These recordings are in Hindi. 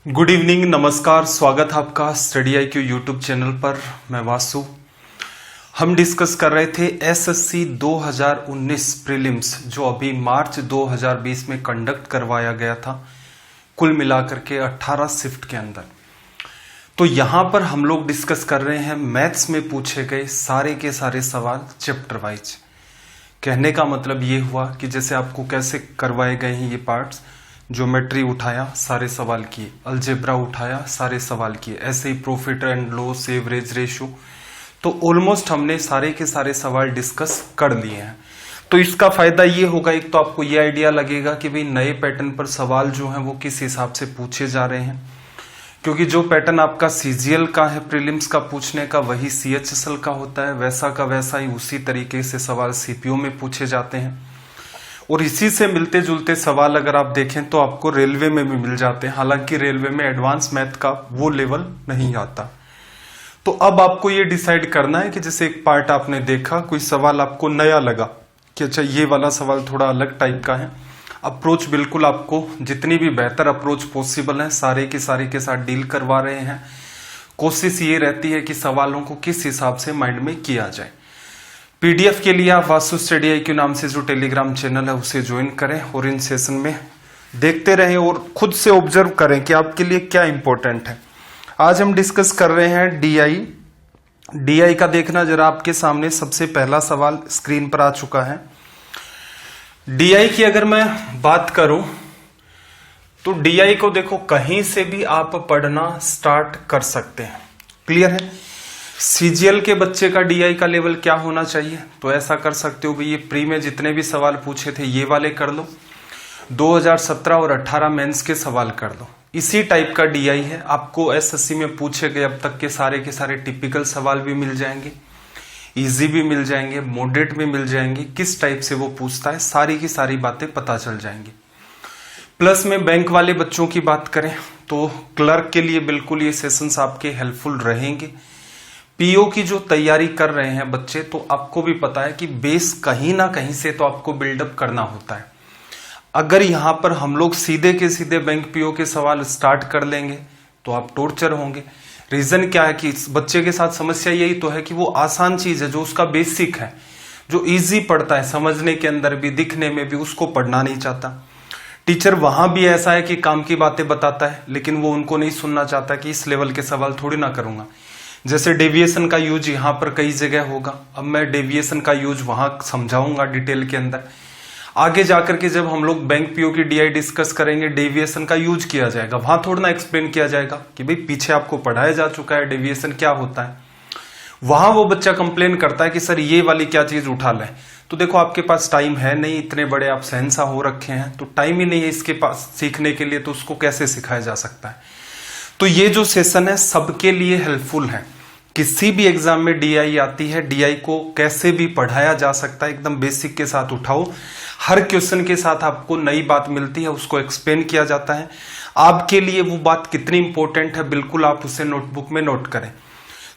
गुड इवनिंग, नमस्कार, स्वागत है आपका स्टडी IQ यूट्यूब चैनल पर। मैं वासु। हम डिस्कस कर रहे थे SSC 2019 प्रीलिम्स जो अभी मार्च 2020 में कंडक्ट करवाया गया था, कुल मिलाकर के 18 शिफ्ट के अंदर। तो यहां पर हम लोग डिस्कस कर रहे हैं मैथ्स में पूछे गए सारे के सारे सवाल चैप्टर वाइज। कहने का मतलब ये हुआ कि जैसे आपको कैसे करवाए गए हैं ये पार्ट्स, ज्योमेट्री उठाया सारे सवाल किए, अलजेब्रा उठाया सारे सवाल किए, ऐसे ही profit and loss, average ratio, तो ऑलमोस्ट हमने सारे के सारे सवाल डिस्कस कर लिए हैं। तो इसका फायदा ये होगा, एक तो आपको ये आइडिया लगेगा कि भाई नए पैटर्न पर सवाल जो हैं वो किस हिसाब से पूछे जा रहे हैं, क्योंकि जो पैटर्न आपका CGL का है प्रीलिम्स का पूछने का, वही CHSL का होता है, वैसा का वैसा ही उसी तरीके से सवाल CPO में पूछे जाते हैं। और इसी से मिलते जुलते सवाल अगर आप देखें तो आपको रेलवे में भी मिल जाते हैं, हालांकि रेलवे में एडवांस मैथ का वो लेवल नहीं आता। तो अब आपको ये डिसाइड करना है कि जैसे एक पार्ट आपने देखा, कोई सवाल आपको नया लगा कि अच्छा ये वाला सवाल थोड़ा अलग टाइप का है, अप्रोच बिल्कुल आपको जितनी भी बेहतर अप्रोच पॉसिबल है सारे के साथ डील करवा रहे हैं। कोशिश ये रहती है कि सवालों को किस हिसाब से माइंड में किया जाए। PDF के लिए आप वासु स्टडी IQ नाम से जो टेलीग्राम चैनल है उसे ज्वाइन करें और इन सेशन में देखते रहें और खुद से ऑब्जर्व करें कि आपके लिए क्या इंपॉर्टेंट है। आज हम डिस्कस कर रहे हैं DI का देखना जरा, आपके सामने सबसे पहला सवाल स्क्रीन पर आ चुका है। DI की अगर मैं बात करूं तो DI को देखो कहीं से भी आप पढ़ना स्टार्ट कर सकते हैं। क्लियर है? CGL के बच्चे का DI का लेवल क्या होना चाहिए, तो ऐसा कर सकते हो भाई ये प्री में जितने भी सवाल पूछे थे ये वाले कर लो, 2017 और 18 मेंस के सवाल कर लो। इसी टाइप का DI है, आपको SSC में पूछे गए अब तक के सारे टिपिकल सवाल भी मिल जाएंगे, इजी भी मिल जाएंगे, मॉडरेट भी मिल जाएंगे, किस टाइप से वो पूछता है सारी की सारी बातें पता चल जाएंगी। प्लस में बैंक वाले बच्चों की बात करें तो क्लर्क के लिए बिल्कुल ये सेशंस आपके हेल्पफुल रहेंगे। PO की जो तैयारी कर रहे हैं बच्चे, तो आपको भी पता है कि बेस कहीं ना कहीं से तो आपको बिल्डअप करना होता है। अगर यहां पर हम लोग सीधे के सीधे बैंक PO के सवाल स्टार्ट कर लेंगे तो आप टॉर्चर होंगे। रीजन क्या है कि इस बच्चे के साथ समस्या यही तो है कि वो आसान चीज है जो उसका बेसिक है, जो इजी पड़ता है समझने के अंदर भी दिखने में भी, उसको पढ़ना नहीं चाहता। टीचर वहां भी ऐसा है कि काम की बातें बताता है लेकिन वो उनको नहीं सुनना चाहता कि इस लेवल के सवाल थोड़ी ना करूंगा। जैसे डेविएशन का यूज यहाँ पर कई जगह होगा, अब मैं डेविएशन का यूज वहां समझाऊंगा डिटेल के अंदर। आगे जाकर के जब हम लोग बैंक PO की DI डिस्कस करेंगे, डेविएशन का यूज किया जाएगा, वहां थोड़ा ना एक्सप्लेन किया जाएगा कि भाई पीछे आपको पढ़ाया जा चुका है डेविएशन क्या होता है। वहां वो बच्चा कंप्लेन करता है कि सर ये वाली क्या चीज उठा लें, तो देखो आपके पास टाइम है नहीं, इतने बड़े आप सहनसा हो रखे हैं तो टाइम ही नहीं है इसके पास सीखने के लिए, तो उसको कैसे सिखाया जा सकता है। तो ये जो सेशन है सबके लिए हेल्पफुल है। किसी भी एग्जाम में DI आती है, DI को कैसे भी पढ़ाया जा सकता है, एकदम बेसिक के साथ उठाओ, हर क्वेश्चन के साथ आपको नई बात मिलती है, उसको एक्सप्लेन किया जाता है। आपके लिए वो बात कितनी इंपॉर्टेंट है बिल्कुल आप उसे नोटबुक में नोट करें।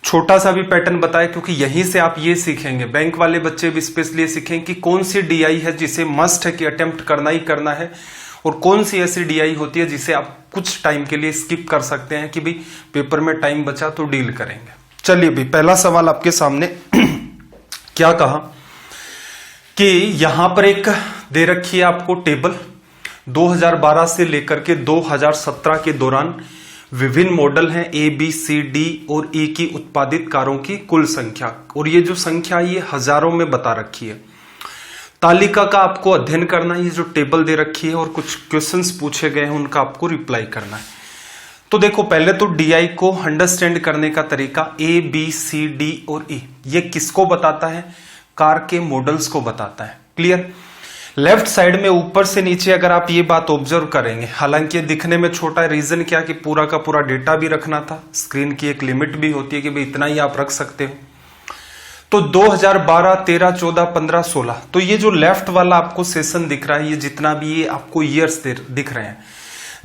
छोटा सा भी पैटर्न बताए क्योंकि यहीं से आप ये सीखेंगे, बैंक वाले बच्चे भी स्पेशली सीखेंगे कि कौन सी DI है जिसे मस्ट है कि अटेम्प्ट करना ही करना है, और कौन सी ऐसी DI होती है जिसे आप कुछ टाइम के लिए स्किप कर सकते हैं कि भाई पेपर में टाइम बचा तो डील करेंगे। चलिए भाई पहला सवाल आपके सामने क्या कहा कि यहां पर एक दे रखी है आपको टेबल, 2012 से लेकर के 2017 के दौरान विभिन्न मॉडल हैं A, B, C, D और E की उत्पादित कारों की कुल संख्या, और ये जो संख्या ये हजारों में बता रखी है। तालिका का आपको अध्ययन करना है, ये जो टेबल दे रखी है और कुछ क्वेश्चंस पूछे गए हैं उनका आपको रिप्लाई करना है। तो देखो पहले तो DI को अंडरस्टैंड करने का तरीका A, B, C, D और E, ये किसको बताता है, कार के मॉडल्स को बताता है। क्लियर? लेफ्ट साइड में ऊपर से नीचे अगर आप ये बात ऑब्जर्व करेंगे, हालांकि ये दिखने में छोटा है, रीजन क्या कि पूरा का पूरा डेटा भी रखना था, स्क्रीन की एक लिमिट भी होती है कि भाई इतना ही आप रख सकते हो। तो 2012, 13, 14, 15, 16, तो ये जो लेफ्ट वाला आपको सेशन दिख रहा है, ये जितना भी ये आपको ईयर्स दिख रहे हैं।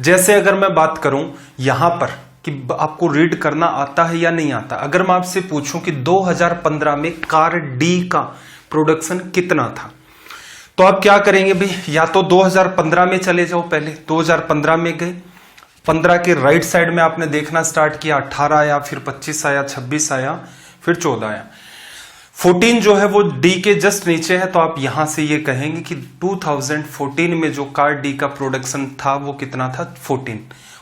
जैसे अगर मैं बात करूं यहां पर कि आपको रीड करना आता है या नहीं आता, अगर मैं आपसे पूछूं कि 2015 में कार D का प्रोडक्शन कितना था, तो आप क्या करेंगे भाई, या तो 2015 में चले जाओ, पहले 2015 में गए, 15 के राइट साइड में आपने देखना स्टार्ट किया, 18 आया, फिर 25 आया, 26 आया, फिर 14 आया। 14 जो है वो डी के जस्ट नीचे है, तो आप यहां से ये कहेंगे कि 2014 में जो कार डी का प्रोडक्शन था वो कितना था, 14,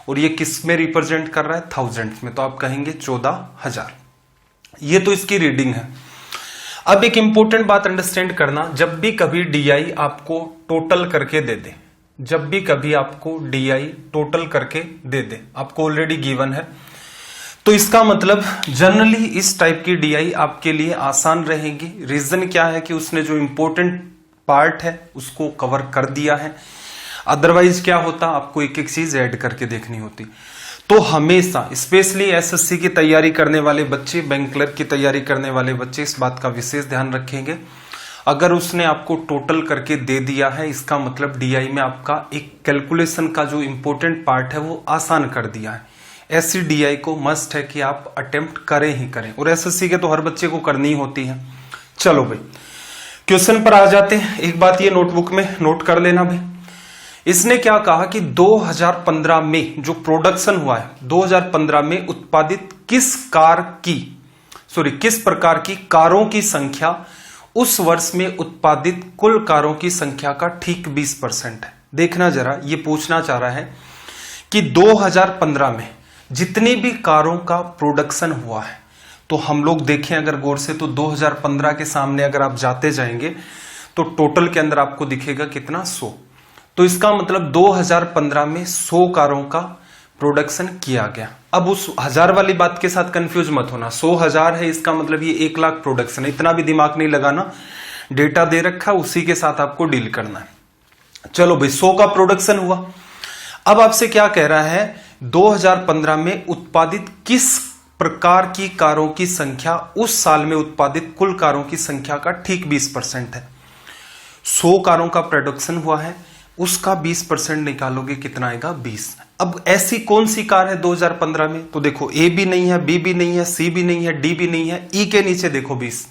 और ये किस में रिप्रेजेंट कर रहा है, थाउजेंड में, तो आप कहेंगे 14,000। ये तो इसकी रीडिंग है। अब एक इंपॉर्टेंट बात अंडरस्टैंड करना, जब भी कभी डीआई आपको टोटल करके दे दे, जब भी कभी आपको डीआई टोटल करके दे दे, आपको ऑलरेडी गिवन है, तो इसका मतलब जनरली इस टाइप की डीआई आपके लिए आसान रहेगी। रीजन क्या है कि उसने जो इंपॉर्टेंट पार्ट है उसको कवर कर दिया है, अदरवाइज क्या होता, आपको एक एक चीज ऐड करके देखनी होती। तो हमेशा स्पेशली एसएससी की तैयारी करने वाले बच्चे, बैंक क्लर्क की तैयारी करने वाले बच्चे इस बात का विशेष ध्यान रखेंगे। अगर उसने आपको टोटल करके दे दिया है, इसका मतलब डीआई में आपका एक कैलकुलेशन का जो इंपॉर्टेंट पार्ट है वो आसान कर दिया है। ऐसी डीआई को मस्ट है कि आप अटेम्प्ट करें ही करें, और एसएससी के तो हर बच्चे को करनी ही होती है। चलो भाई क्वेश्चन पर आ जाते हैं। एक बात ये नोटबुक में नोट कर लेना भाई, इसने क्या कहा कि 2015 में जो प्रोडक्शन हुआ है, 2015 में उत्पादित किस प्रकार की कारों की संख्या उस वर्ष में उत्पादित कुल कारों की संख्या का ठीक 20% है। देखना जरा, ये पूछना चाह रहा है कि 2015 में जितनी भी कारों का प्रोडक्शन हुआ है, तो हम लोग देखें अगर गौर से, तो 2015 के सामने अगर आप जाते जाएंगे तो टोटल के अंदर आपको दिखेगा कितना, 100। तो इसका मतलब 2015 में 100 कारों का प्रोडक्शन किया गया। अब उस 1000 वाली बात के साथ कंफ्यूज मत होना, 100,000 है इसका मतलब ये 1 लाख प्रोडक्शन है, इतना भी दिमाग नहीं लगाना, डेटा दे रखा उसी के साथ आपको डील करना है। चलो भाई 100 का प्रोडक्शन हुआ। अब आपसे क्या कह रहा है, 2015 में उत्पादित किस प्रकार की कारों की संख्या उस साल में उत्पादित कुल कारों की संख्या का ठीक 20% है। 100 कारों का प्रोडक्शन हुआ है, उसका 20% निकालोगे कितना आएगा, 20। अब ऐसी कौन सी कार है 2015 में, तो देखो ए भी नहीं है, बी भी नहीं है, सी भी नहीं है, डी भी नहीं है, ई के नीचे देखो 20,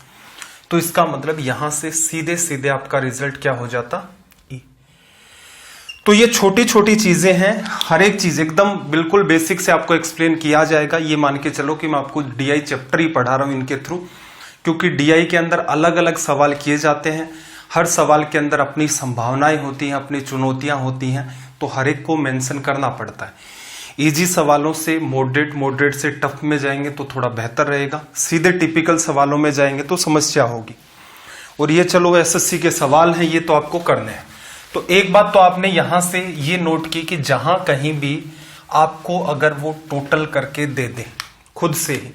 तो इसका मतलब यहां से सीधे सीधे आपका रिजल्ट क्या हो जाता, ई। तो ये छोटी छोटी चीजें हैं, हर एक चीज एकदम बिल्कुल बेसिक से आपको एक्सप्लेन किया जाएगा। ये मान के चलो कि मैं आपको डीआई चैप्टर ही पढ़ा रहा हूं इनके थ्रू, क्योंकि डीआई के अंदर अलग अलग सवाल किए जाते हैं, हर सवाल के अंदर अपनी संभावनाएं होती हैं, अपनी चुनौतियां होती हैं, तो हर एक को मेंशन करना पड़ता है। इजी सवालों से मॉडरेट से टफ में जाएंगे तो थोड़ा बेहतर रहेगा, सीधे टिपिकल सवालों में जाएंगे तो समस्या होगी। और ये चलो एसएससी के सवाल हैं, ये तो आपको करने हैं। तो एक बात तो आपने यहां से ये नोट की कि जहां कहीं भी आपको अगर वो टोटल करके दे दे खुद से ही,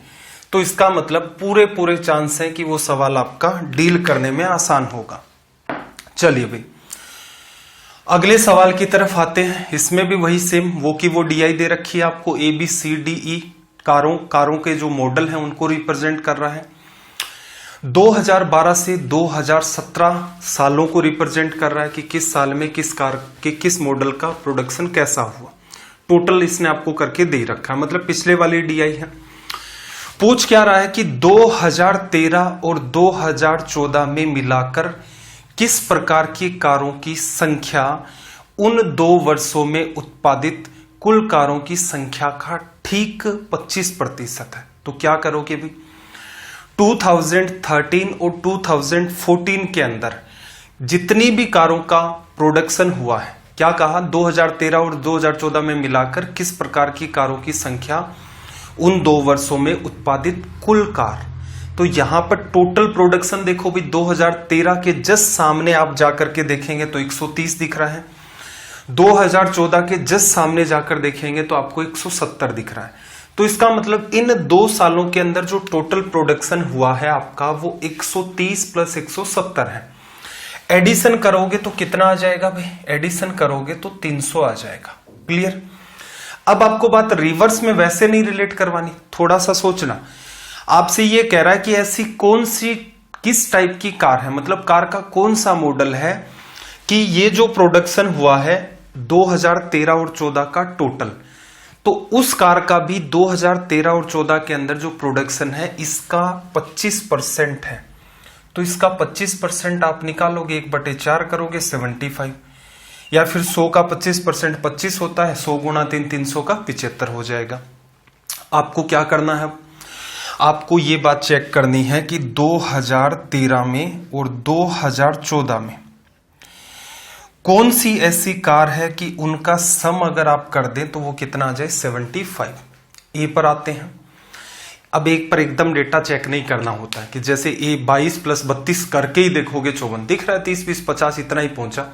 तो इसका मतलब पूरे चांस है कि वो सवाल आपका डील करने में आसान होगा। चलिए भाई अगले सवाल की तरफ आते हैं। इसमें भी वही सेम, वो की वो डीआई दे रखी है आपको, A B C D E कारों के जो मॉडल हैं उनको रिप्रेजेंट कर रहा है। 2012 से 2017 सालों को रिप्रेजेंट कर रहा है कि किस साल में किस कार के किस मॉडल का प्रोडक्शन कैसा हुआ। टोटल इसने आपको करके दे रखा है, मतलब पिछले वाली डीआई है। पूछ क्या रहा है कि 2013 और 2014 में मिलाकर किस प्रकार की कारों की संख्या उन 2 वर्षों में उत्पादित कुल कारों की संख्या का ठीक 25% है। तो क्या करोगे भाई, 2013 और 2014 के अंदर जितनी भी कारों का प्रोडक्शन हुआ है, क्या कहा, 2013 और 2014 में मिलाकर किस प्रकार की कारों की संख्या उन 2 वर्षों में उत्पादित कुल कार। तो यहां पर टोटल प्रोडक्शन देखो भी 2013 के जस्ट सामने आप जाकर के देखेंगे तो 130 दिख रहा है, 2014 के जस्ट सामने जाकर देखेंगे तो आपको 170 दिख रहा है। तो इसका मतलब इन 2 सालों के अंदर जो टोटल प्रोडक्शन हुआ है आपका वो 130 प्लस 170 है। एडिशन करोगे तो कितना आ जाएगा भाई, एडिशन करोगे तो 300 आ जाएगा। क्लियर। अब आपको बात रिवर्स में वैसे नहीं रिलेट करवानी, थोड़ा सा सोचना। आपसे ये कह रहा है कि ऐसी कौन सी किस टाइप की कार है, मतलब कार का कौन सा मॉडल है कि ये जो प्रोडक्शन हुआ है 2013 और 14 का टोटल, तो उस कार का भी 2013 और 14 के अंदर जो प्रोडक्शन है इसका 25% है। तो इसका 25% आप निकालोगे, 1/4 करोगे 75, या फिर 100 का 25% 25 होता है, 100 गुणा 3 300 का 75 हो जाएगा। आपको क्या करना है, आपको ये बात चेक करनी है कि 2013 में और 2014 में कौन सी ऐसी कार है कि उनका सम अगर आप कर दें तो वो कितना आ जाए 75। ए पर आते हैं। अब एक पर एकदम डेटा चेक नहीं करना होता है कि जैसे ए 22 + 32 करके ही देखोगे 54 दिख रहा है, 30 20 50 इतना ही पहुंचा।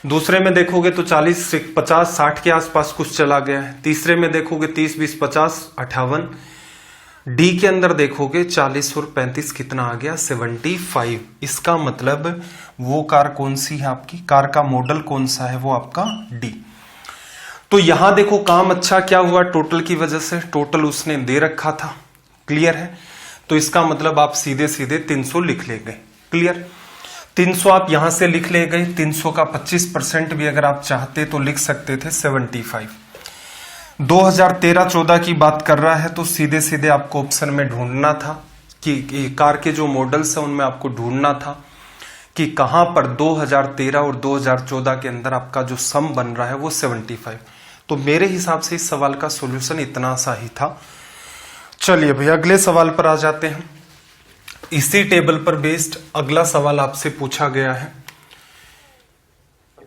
दूसरे में देखोगे तो 40 50 60 के आसपास कुछ चला गया है। तीसरे में देखोगे 30 20 50 58। डी के अंदर देखोगे 40 और 35 कितना आ गया 75। इसका मतलब वो कार कौन सी है, आपकी कार का मॉडल कौन सा है, वो आपका डी। तो यहां देखो काम अच्छा क्या हुआ टोटल की वजह से, टोटल उसने दे रखा था, क्लियर है। तो इसका मतलब आप सीधे सीधे 300 लिख ले गए, क्लियर। 300 आप यहां से लिख ले गए। 300 का 25% भी अगर आप चाहते तो लिख सकते थे 75। 2013-14 की बात कर रहा है तो सीधे सीधे आपको ऑप्शन में ढूंढना था कि कार के जो मॉडल्स है उनमें आपको ढूंढना था कि कहां पर 2013 और 2014 के अंदर आपका जो सम बन रहा है वो 75। तो मेरे हिसाब से इस सवाल का सॉल्यूशन इतना सा ही था। चलिए भाई अगले सवाल पर आ जाते हैं। इसी टेबल पर बेस्ड अगला सवाल आपसे पूछा गया है।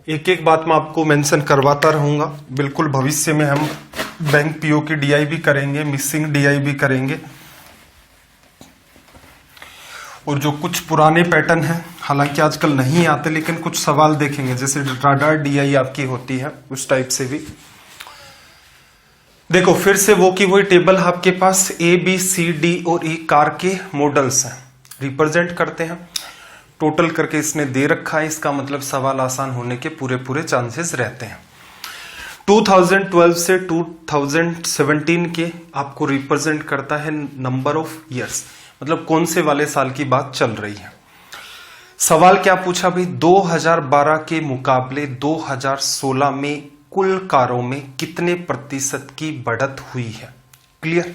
एक एक बात मैं आपको मेंशन करवाता रहूंगा। बिल्कुल भविष्य में हम बैंक पीओ की डीआई भी करेंगे, मिसिंग डीआई भी करेंगे, और जो कुछ पुराने पैटर्न हैं हालांकि आजकल नहीं आते लेकिन कुछ सवाल देखेंगे जैसे राडार डीआई आपकी होती है उस टाइप से भी। देखो फिर से वो की वही टेबल आपके पास ए बी सी डी और ई कार के मॉडल्स हैं, रिप्रेजेंट करते हैं। टोटल करके इसने दे रखा है, इसका मतलब सवाल आसान होने के पूरे पूरे चांसेस रहते हैं। 2012 से 2017 के आपको रिप्रेजेंट करता है नंबर ऑफ ईयर्स, मतलब कौन से वाले साल की बात चल रही है। सवाल क्या पूछा भाई, 2012 के मुकाबले 2016 में कुल कारों में कितने प्रतिशत की बढ़त हुई है, क्लियर।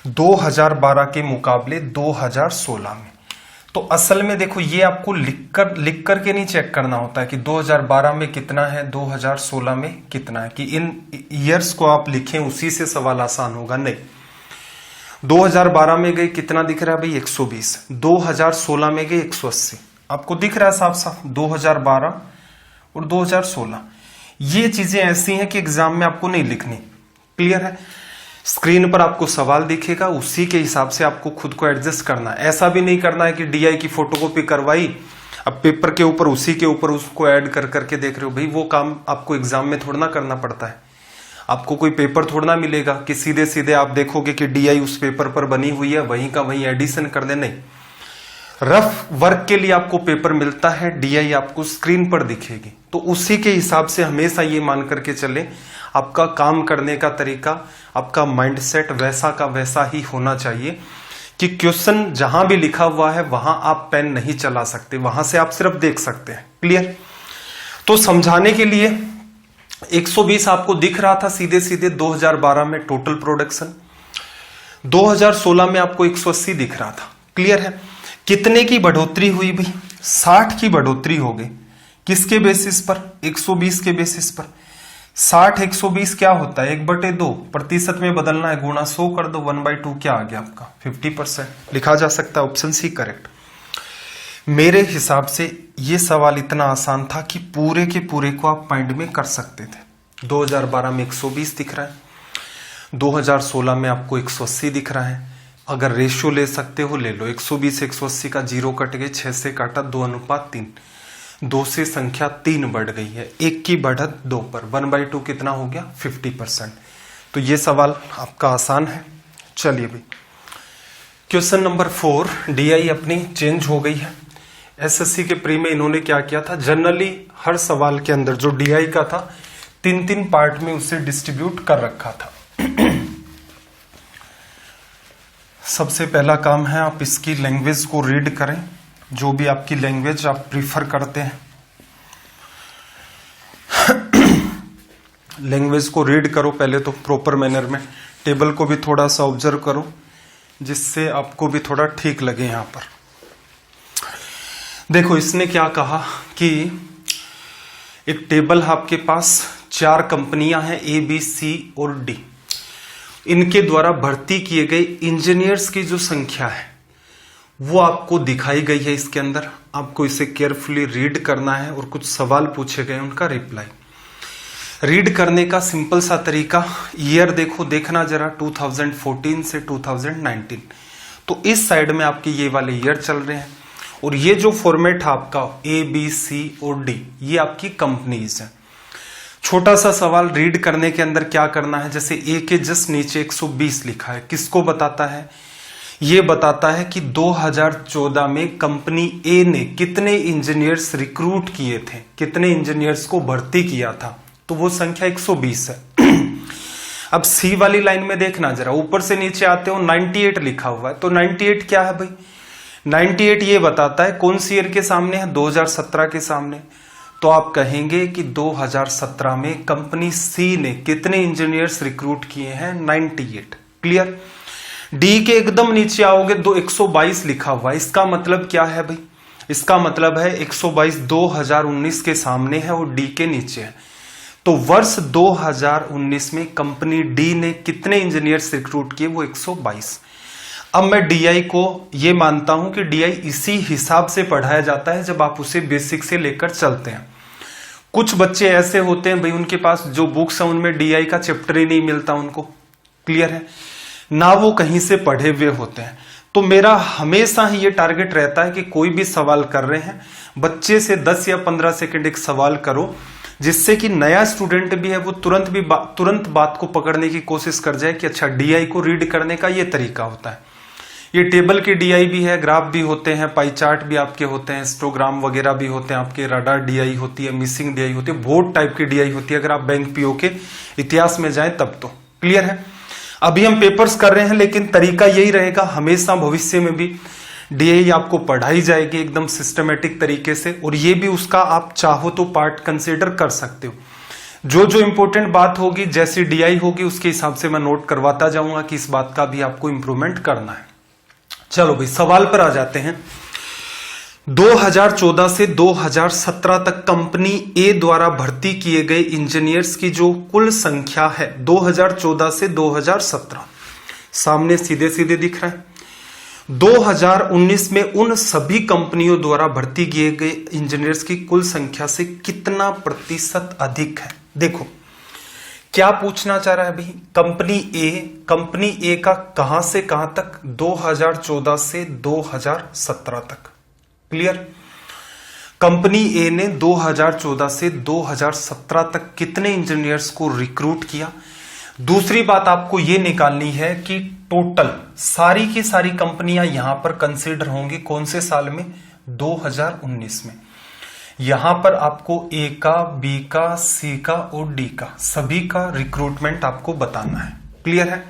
2012 के मुकाबले 2016 में, तो असल में देखो ये आपको लिख करके नहीं चेक करना होता है कि 2012 में कितना है 2016 में कितना है, कि इन ईयर्स को आप लिखें उसी से सवाल आसान होगा, नहीं। 2012 में गए कितना दिख रहा है भाई 120, 2016 में गए 180, आपको दिख रहा है साफ साफ 2012 और 2016। ये चीजें ऐसी हैं कि एग्जाम में आपको नहीं लिखनी, क्लियर है। स्क्रीन पर आपको सवाल दिखेगा, उसी के हिसाब से आपको खुद को एडजस्ट करना है। ऐसा भी नहीं करना है कि डीआई की फोटोकॉपी करवाई, अब पेपर के ऊपर उसी के ऊपर उसको ऐड कर करके देख रहे हो। भाई वो काम आपको एग्जाम में थोड़ा ना करना पड़ता है। आपको कोई पेपर थोड़ा ना मिलेगा कि सीधे सीधे आप देखोगे कि डीआई उस पेपर पर बनी हुई है, वहीं का वहीं एडिशन कर दे, नहीं। रफ वर्क के लिए आपको पेपर मिलता है, डीआई आपको स्क्रीन पर दिखेगी, तो उसी के हिसाब से हमेशा ये मान करके चले आपका काम करने का तरीका, आपका माइंडसेट वैसा का वैसा ही होना चाहिए कि क्वेश्चन जहां भी लिखा हुआ है वहां आप पेन नहीं चला सकते, वहां से आप सिर्फ देख सकते हैं, क्लियर। तो समझाने के लिए 120 आपको दिख रहा था सीधे सीधे 2012 में टोटल प्रोडक्शन, 2016 में आपको 180 दिख रहा था, क्लियर है। कितने की बढ़ोतरी हुई भाई, 60 की बढ़ोतरी हो गई। किसके बेसिस पर, 120 के बेसिस पर। 60 120 क्या होता है 1/2, प्रतिशत में बदलना है, गुणा 100 कर दो, 1/2 क्या आ गया आपका 50%। लिखा जा सकता है ऑप्शन सी करेक्ट। मेरे हिसाब से ये सवाल इतना आसान था कि पूरे के पूरे को आप माइंड में कर सकते थे। 2012 में 120 दिख रहा है, 2016 में आपको 180 दिख रहा है। अगर रेशियो ले सकते हो ले लो, 120 180 का 0 कट गए, 6 से काटा 2:3, 2 से संख्या 3 बढ़ गई है, 1 की बढ़त 2 पर, 1/2 कितना हो गया 50%। तो ये सवाल आपका आसान है। चलिए भाई क्वेश्चन नंबर 4, डीआई अपनी चेंज हो गई है। एसएससी के प्री में इन्होंने क्या किया था, जनरली हर सवाल के अंदर जो डीआई का था 3-3 पार्ट में उसे डिस्ट्रीब्यूट कर रखा था। सबसे पहला काम है आप इसकी लैंग्वेज को रीड करें, जो भी आपकी लैंग्वेज आप प्रीफर करते हैं। लैंग्वेज को रीड करो पहले तो प्रॉपर मैनर में, टेबल को भी थोड़ा सा ऑब्जर्व करो जिससे आपको भी थोड़ा ठीक लगे। यहां पर देखो इसने क्या कहा कि एक टेबल है आपके पास, 4 कंपनियां हैं ए, बी, सी और डी। इनके द्वारा भर्ती किए गए इंजीनियर्स की जो संख्या है वो आपको दिखाई गई है इसके अंदर। आपको इसे केयरफुली रीड करना है और कुछ सवाल पूछे गए उनका रिप्लाई। रीड करने का सिंपल सा तरीका, ईयर देखना जरा 2014 से 2019। तो इस साइड में आपके ये वाले ईयर चल रहे हैं और ये जो फॉर्मेट है आपका ए, बी, सी और डी, ये आपकी कंपनीज है। छोटा सा सवाल रीड करने के अंदर क्या करना है, जैसे ए के जस्ट नीचे 120 लिखा है, किसको बताता है? ये बताता है कि 2014 में कंपनी ए ने कितने इंजीनियर्स रिक्रूट किए थे, कितने इंजीनियर्स को भर्ती किया था, तो वो संख्या 120 है। अब सी वाली लाइन में देखना जरा, ऊपर से नीचे आते हो 98 लिखा हुआ है, तो 98 क्या है भाई? 98 ये बताता है कौन सी ईयर के सामने है? 2017 के सामने। तो आप कहेंगे कि 2017 में कंपनी सी ने कितने इंजीनियर्स रिक्रूट किए हैं? 98। क्लियर? डी के एकदम नीचे आओगे 122 लिखा हुआ है, इसका मतलब क्या है भाई? इसका मतलब है 122 2019 के सामने है और डी के नीचे है। तो वर्ष 2019 में कंपनी डी ने कितने इंजीनियर्स रिक्रूट किए? वो 122। अब मैं डीआई को ये मानता हूं कि डीआई इसी हिसाब से पढ़ाया जाता है जब आप उसे बेसिक से लेकर चलते हैं। कुछ बच्चे ऐसे होते हैं भाई, उनके पास जो बुक्स है उनमें डीआई का चैप्टर ही नहीं मिलता उनको। क्लियर है ना? वो कहीं से पढ़े हुए होते हैं। तो मेरा हमेशा ही ये टारगेट रहता है कि कोई भी सवाल कर रहे हैं, बच्चे से 10 या 15 सेकंड एक सवाल करो, जिससे कि नया स्टूडेंट भी है वो तुरंत बात को पकड़ने की कोशिश कर जाए कि अच्छा डीआई को रीड करने का ये तरीका होता है। ये टेबल की डीआई भी है, ग्राफ भी होते हैं, पाई चार्ट भी आपके होते हैं, हिस्टोग्राम वगैरह भी होते हैं आपके, रडार डीआई होती है, मिसिंग डीआई होती है, बहुत टाइप की डीआई होती है अगर आप बैंक पीओ के इतिहास में जाएं तब। तो क्लियर है? अभी हम पेपर्स कर रहे हैं लेकिन तरीका यही रहेगा, हमेशा भविष्य में भी डीआई आपको पढ़ाई जाएगी एकदम सिस्टमेटिक तरीके से, और ये भी उसका आप चाहो तो पार्ट कंसिडर कर सकते हो। जो जो इंपॉर्टेंट बात होगी, जैसी डीआई होगी उसके हिसाब से मैं नोट करवाता जाऊंगा कि इस बात का भी आपको इंप्रूवमेंट करना है। चलो भाई सवाल पर आ जाते हैं। 2014 से 2017 तक कंपनी ए द्वारा भर्ती किए गए इंजीनियर्स की जो कुल संख्या है 2014 से 2017 सामने सीधे सीधे दिख रहा है। 2019 में उन सभी कंपनियों द्वारा भर्ती किए गए इंजीनियर्स की कुल संख्या से कितना प्रतिशत अधिक है? देखो क्या पूछना चाह रहा है भाई, कंपनी ए का कहां से कहां तक? 2014 से 2017 तक। क्लियर? कंपनी ए ने 2014 से 2017 तक कितने इंजीनियर्स को रिक्रूट किया? दूसरी बात आपको यह निकालनी है कि टोटल सारी की सारी कंपनियां यहां पर कंसीडर होंगी कौन से साल में? 2019 में। यहां पर आपको ए का, बी का, सी का और डी का सभी का रिक्रूटमेंट आपको बताना है। क्लियर है?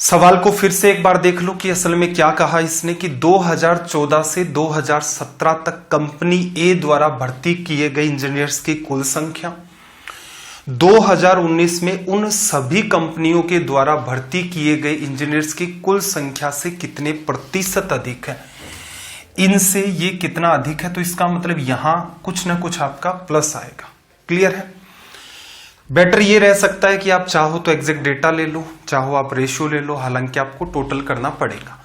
सवाल को फिर से एक बार देख लो कि असल में क्या कहा इसने कि 2014 से 2017 तक कंपनी ए द्वारा भर्ती किए गए इंजीनियर्स की कुल संख्या 2019 में उन सभी कंपनियों के द्वारा भर्ती किए गए इंजीनियर्स की कुल संख्या से कितने प्रतिशत अधिक है, इनसे ये कितना अधिक है। तो इसका मतलब यहां कुछ ना कुछ आपका प्लस आएगा। क्लियर है? बेटर ये रह सकता है कि आप चाहो तो एग्जैक्ट डेटा ले लो, चाहो आप रेशियो ले लो, हालांकि आपको टोटल करना पड़ेगा।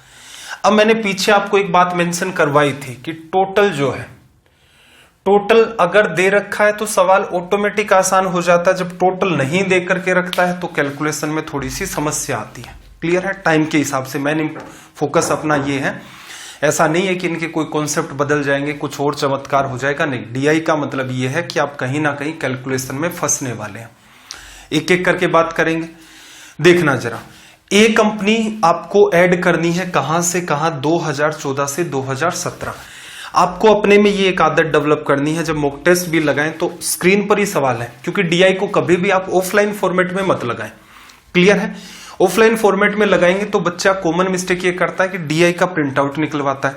अब मैंने पीछे आपको एक बात मेंशन करवाई थी कि टोटल जो है, टोटल अगर दे रखा है तो सवाल ऑटोमेटिक आसान हो जाता है, जब टोटल नहीं दे करके रखता है तो कैलकुलेशन में थोड़ी सी समस्या आती है। क्लियर है? टाइम के हिसाब से मैंने फोकस अपना ये है, ऐसा नहीं है कि इनके कोई कॉन्सेप्ट बदल जाएंगे, कुछ और चमत्कार हो जाएगा, नहीं। डीआई का मतलब यह है कि आप कहीं ना कहीं कैलकुलेशन में फंसने वाले हैं। एक एक करके बात करेंगे। देखना जरा, ए कंपनी आपको ऐड करनी है कहां से कहां? 2014 से 2017। आपको अपने में ये एक आदत डेवलप करनी है, जब मॉक टेस्ट भी लगाएं तो स्क्रीन पर ही सवाल है, क्योंकि डीआई को कभी भी आप ऑफलाइन फॉर्मेट में मत लगाएं। क्लियर है? ऑफलाइन फॉर्मेट में लगाएंगे तो बच्चा कॉमन मिस्टेक ये करता है कि डीआई का प्रिंट आउट निकलवाता है,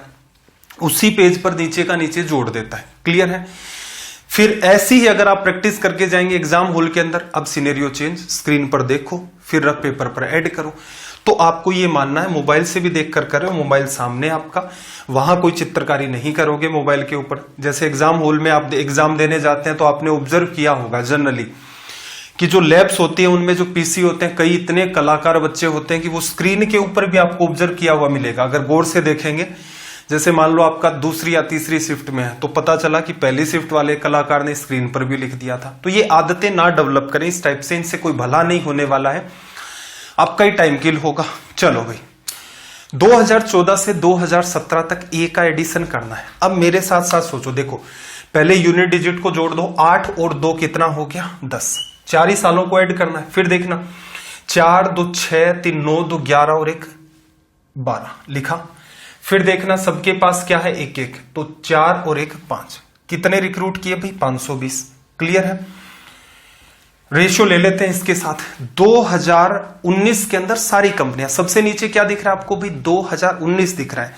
उसी पेज पर नीचे का नीचे जोड़ देता है। क्लियर है? फिर ऐसी ही अगर आप प्रैक्टिस करके जाएंगे एग्जाम हॉल के अंदर, अब सिनेरियो चेंज, स्क्रीन पर देखो, फिर रफ पेपर पर ऐड करो। तो आपको ये मानना है मोबाइल से भी देख कर करो, मोबाइल सामने आपका, वहां कोई चित्रकारी नहीं करोगे मोबाइल के ऊपर। जैसे एग्जाम हॉल में आप एग्जाम देने जाते हैं तो आपने ऑब्जर्व किया होगा जनरली कि जो लैब्स होती हैं उनमें जो पीसी होते हैं, कई इतने कलाकार बच्चे होते हैं कि वो स्क्रीन के ऊपर भी आपको ऑब्जर्व किया हुआ मिलेगा। अगर गौर से देखेंगे, जैसे मान लो आपका दूसरी या तीसरी शिफ्ट में है तो पता चला कि पहली शिफ्ट वाले कलाकार ने स्क्रीन पर भी लिख दिया था। तो ये आदतें ना डेवलप करें इस टाइप से, इनसे कोई भला नहीं होने वाला है, आपका ही टाइम किल होगा। चलो भाई, 2014 से 2017 तक ए का एडिशन करना है। अब मेरे साथ साथ सोचो, देखो पहले यूनिट डिजिट को जोड़ दो, 8 और 2 कितना हो गया 10, 4 ही सालों को ऐड करना है। फिर देखना 4 2 6 3 9 2 11 और 1 12 लिखा। फिर देखना सबके पास क्या है 1 1, तो 4 और 1 5, कितने रिक्रूट किए भाई 520। क्लियर है? रेशियो ले लेते हैं इसके साथ। 2019 के अंदर सारी कंपनियां, सबसे नीचे क्या दिख रहा है आपको भाई 2019 दिख रहा है।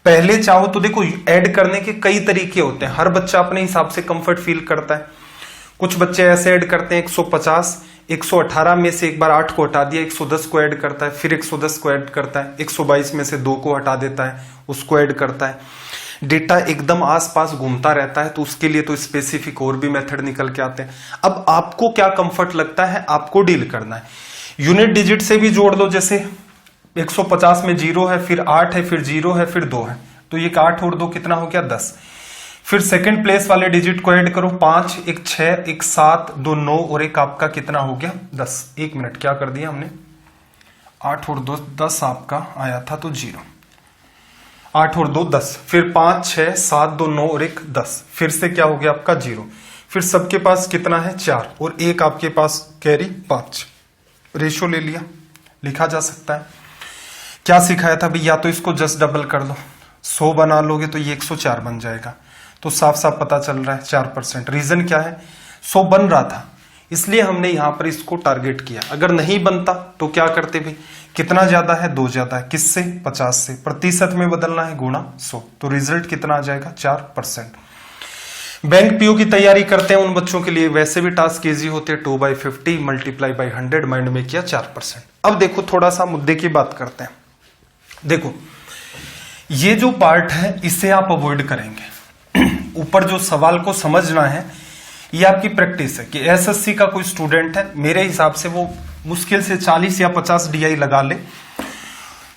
पहले चाहो तो देखो ऐड करने के कई तरीके होते हैं, हर बच्चा अपने हिसाब से कंफर्ट फील करता है। कुछ बच्चे ऐसे ऐड करते हैं 150, 118 में से एक बार 8 को हटा दिया, 110 को ऐड करता है, फिर 110 को ऐड करता है, 122 में से 2 को हटा देता है, उसको ऐड करता है। डेटा एकदम आसपास घूमता रहता है, तो उसके लिए तो स्पेसिफिक और भी मेथड निकल के आते हैं। अब आपको क्या कंफर्ट लगता है, आपको डील करना है। यूनिट डिजिट से भी जोड़ दो, जैसे 150 में 0 है, फिर 8 है, फिर 0 है, फिर 2 है, तो ये 8 और 2 कितना हो गया 10। फिर सेकंड प्लेस वाले डिजिट को ऐड करो, 5 1 6 1 7 2 9 और 1 आपका कितना हो गया 10। 1 मिनट, क्या कर दिया हमने, 8 और 2 10 आपका आया था, तो 0, 8 और 2 10, फिर 5 6 7 2 9 और 1 10, फिर से क्या हो गया आपका 0। फिर सबके पास कितना है 4 और 1 आपके पास कैरी 5। रेशो ले लिया, लिखा जा सकता है। क्या सिखाया था भाई, या तो इसको जस्ट डबल कर दो, 100 बना लोगे तो ये 104 बन जाएगा। तो साफ साफ पता चल रहा है 4%। रीजन क्या है, 100 बन रहा था इसलिए हमने यहां पर इसको टारगेट किया। अगर नहीं बनता तो क्या करते भाई, कितना ज्यादा है 2 ज्यादा है, किससे 50 से, प्रतिशत में बदलना है गुणा 100, तो रिजल्ट कितना आ जाएगा 4%। बैंक पीओ की तैयारी करते हैं उन बच्चों के लिए वैसे भी टास्क इजी होते हैं, 2/50 मल्टीप्लाई बाई 100, माइंड में किया 4%। अब देखो थोड़ा सा मुद्दे की बात करते हैं। देखो ये जो पार्ट है इसे आप अवॉइड करेंगे। ऊपर जो सवाल को समझना है ये आपकी प्रैक्टिस है कि एसएससी का कोई स्टूडेंट है, मेरे हिसाब से वो मुश्किल से 40 या 50 डीआई लगा ले,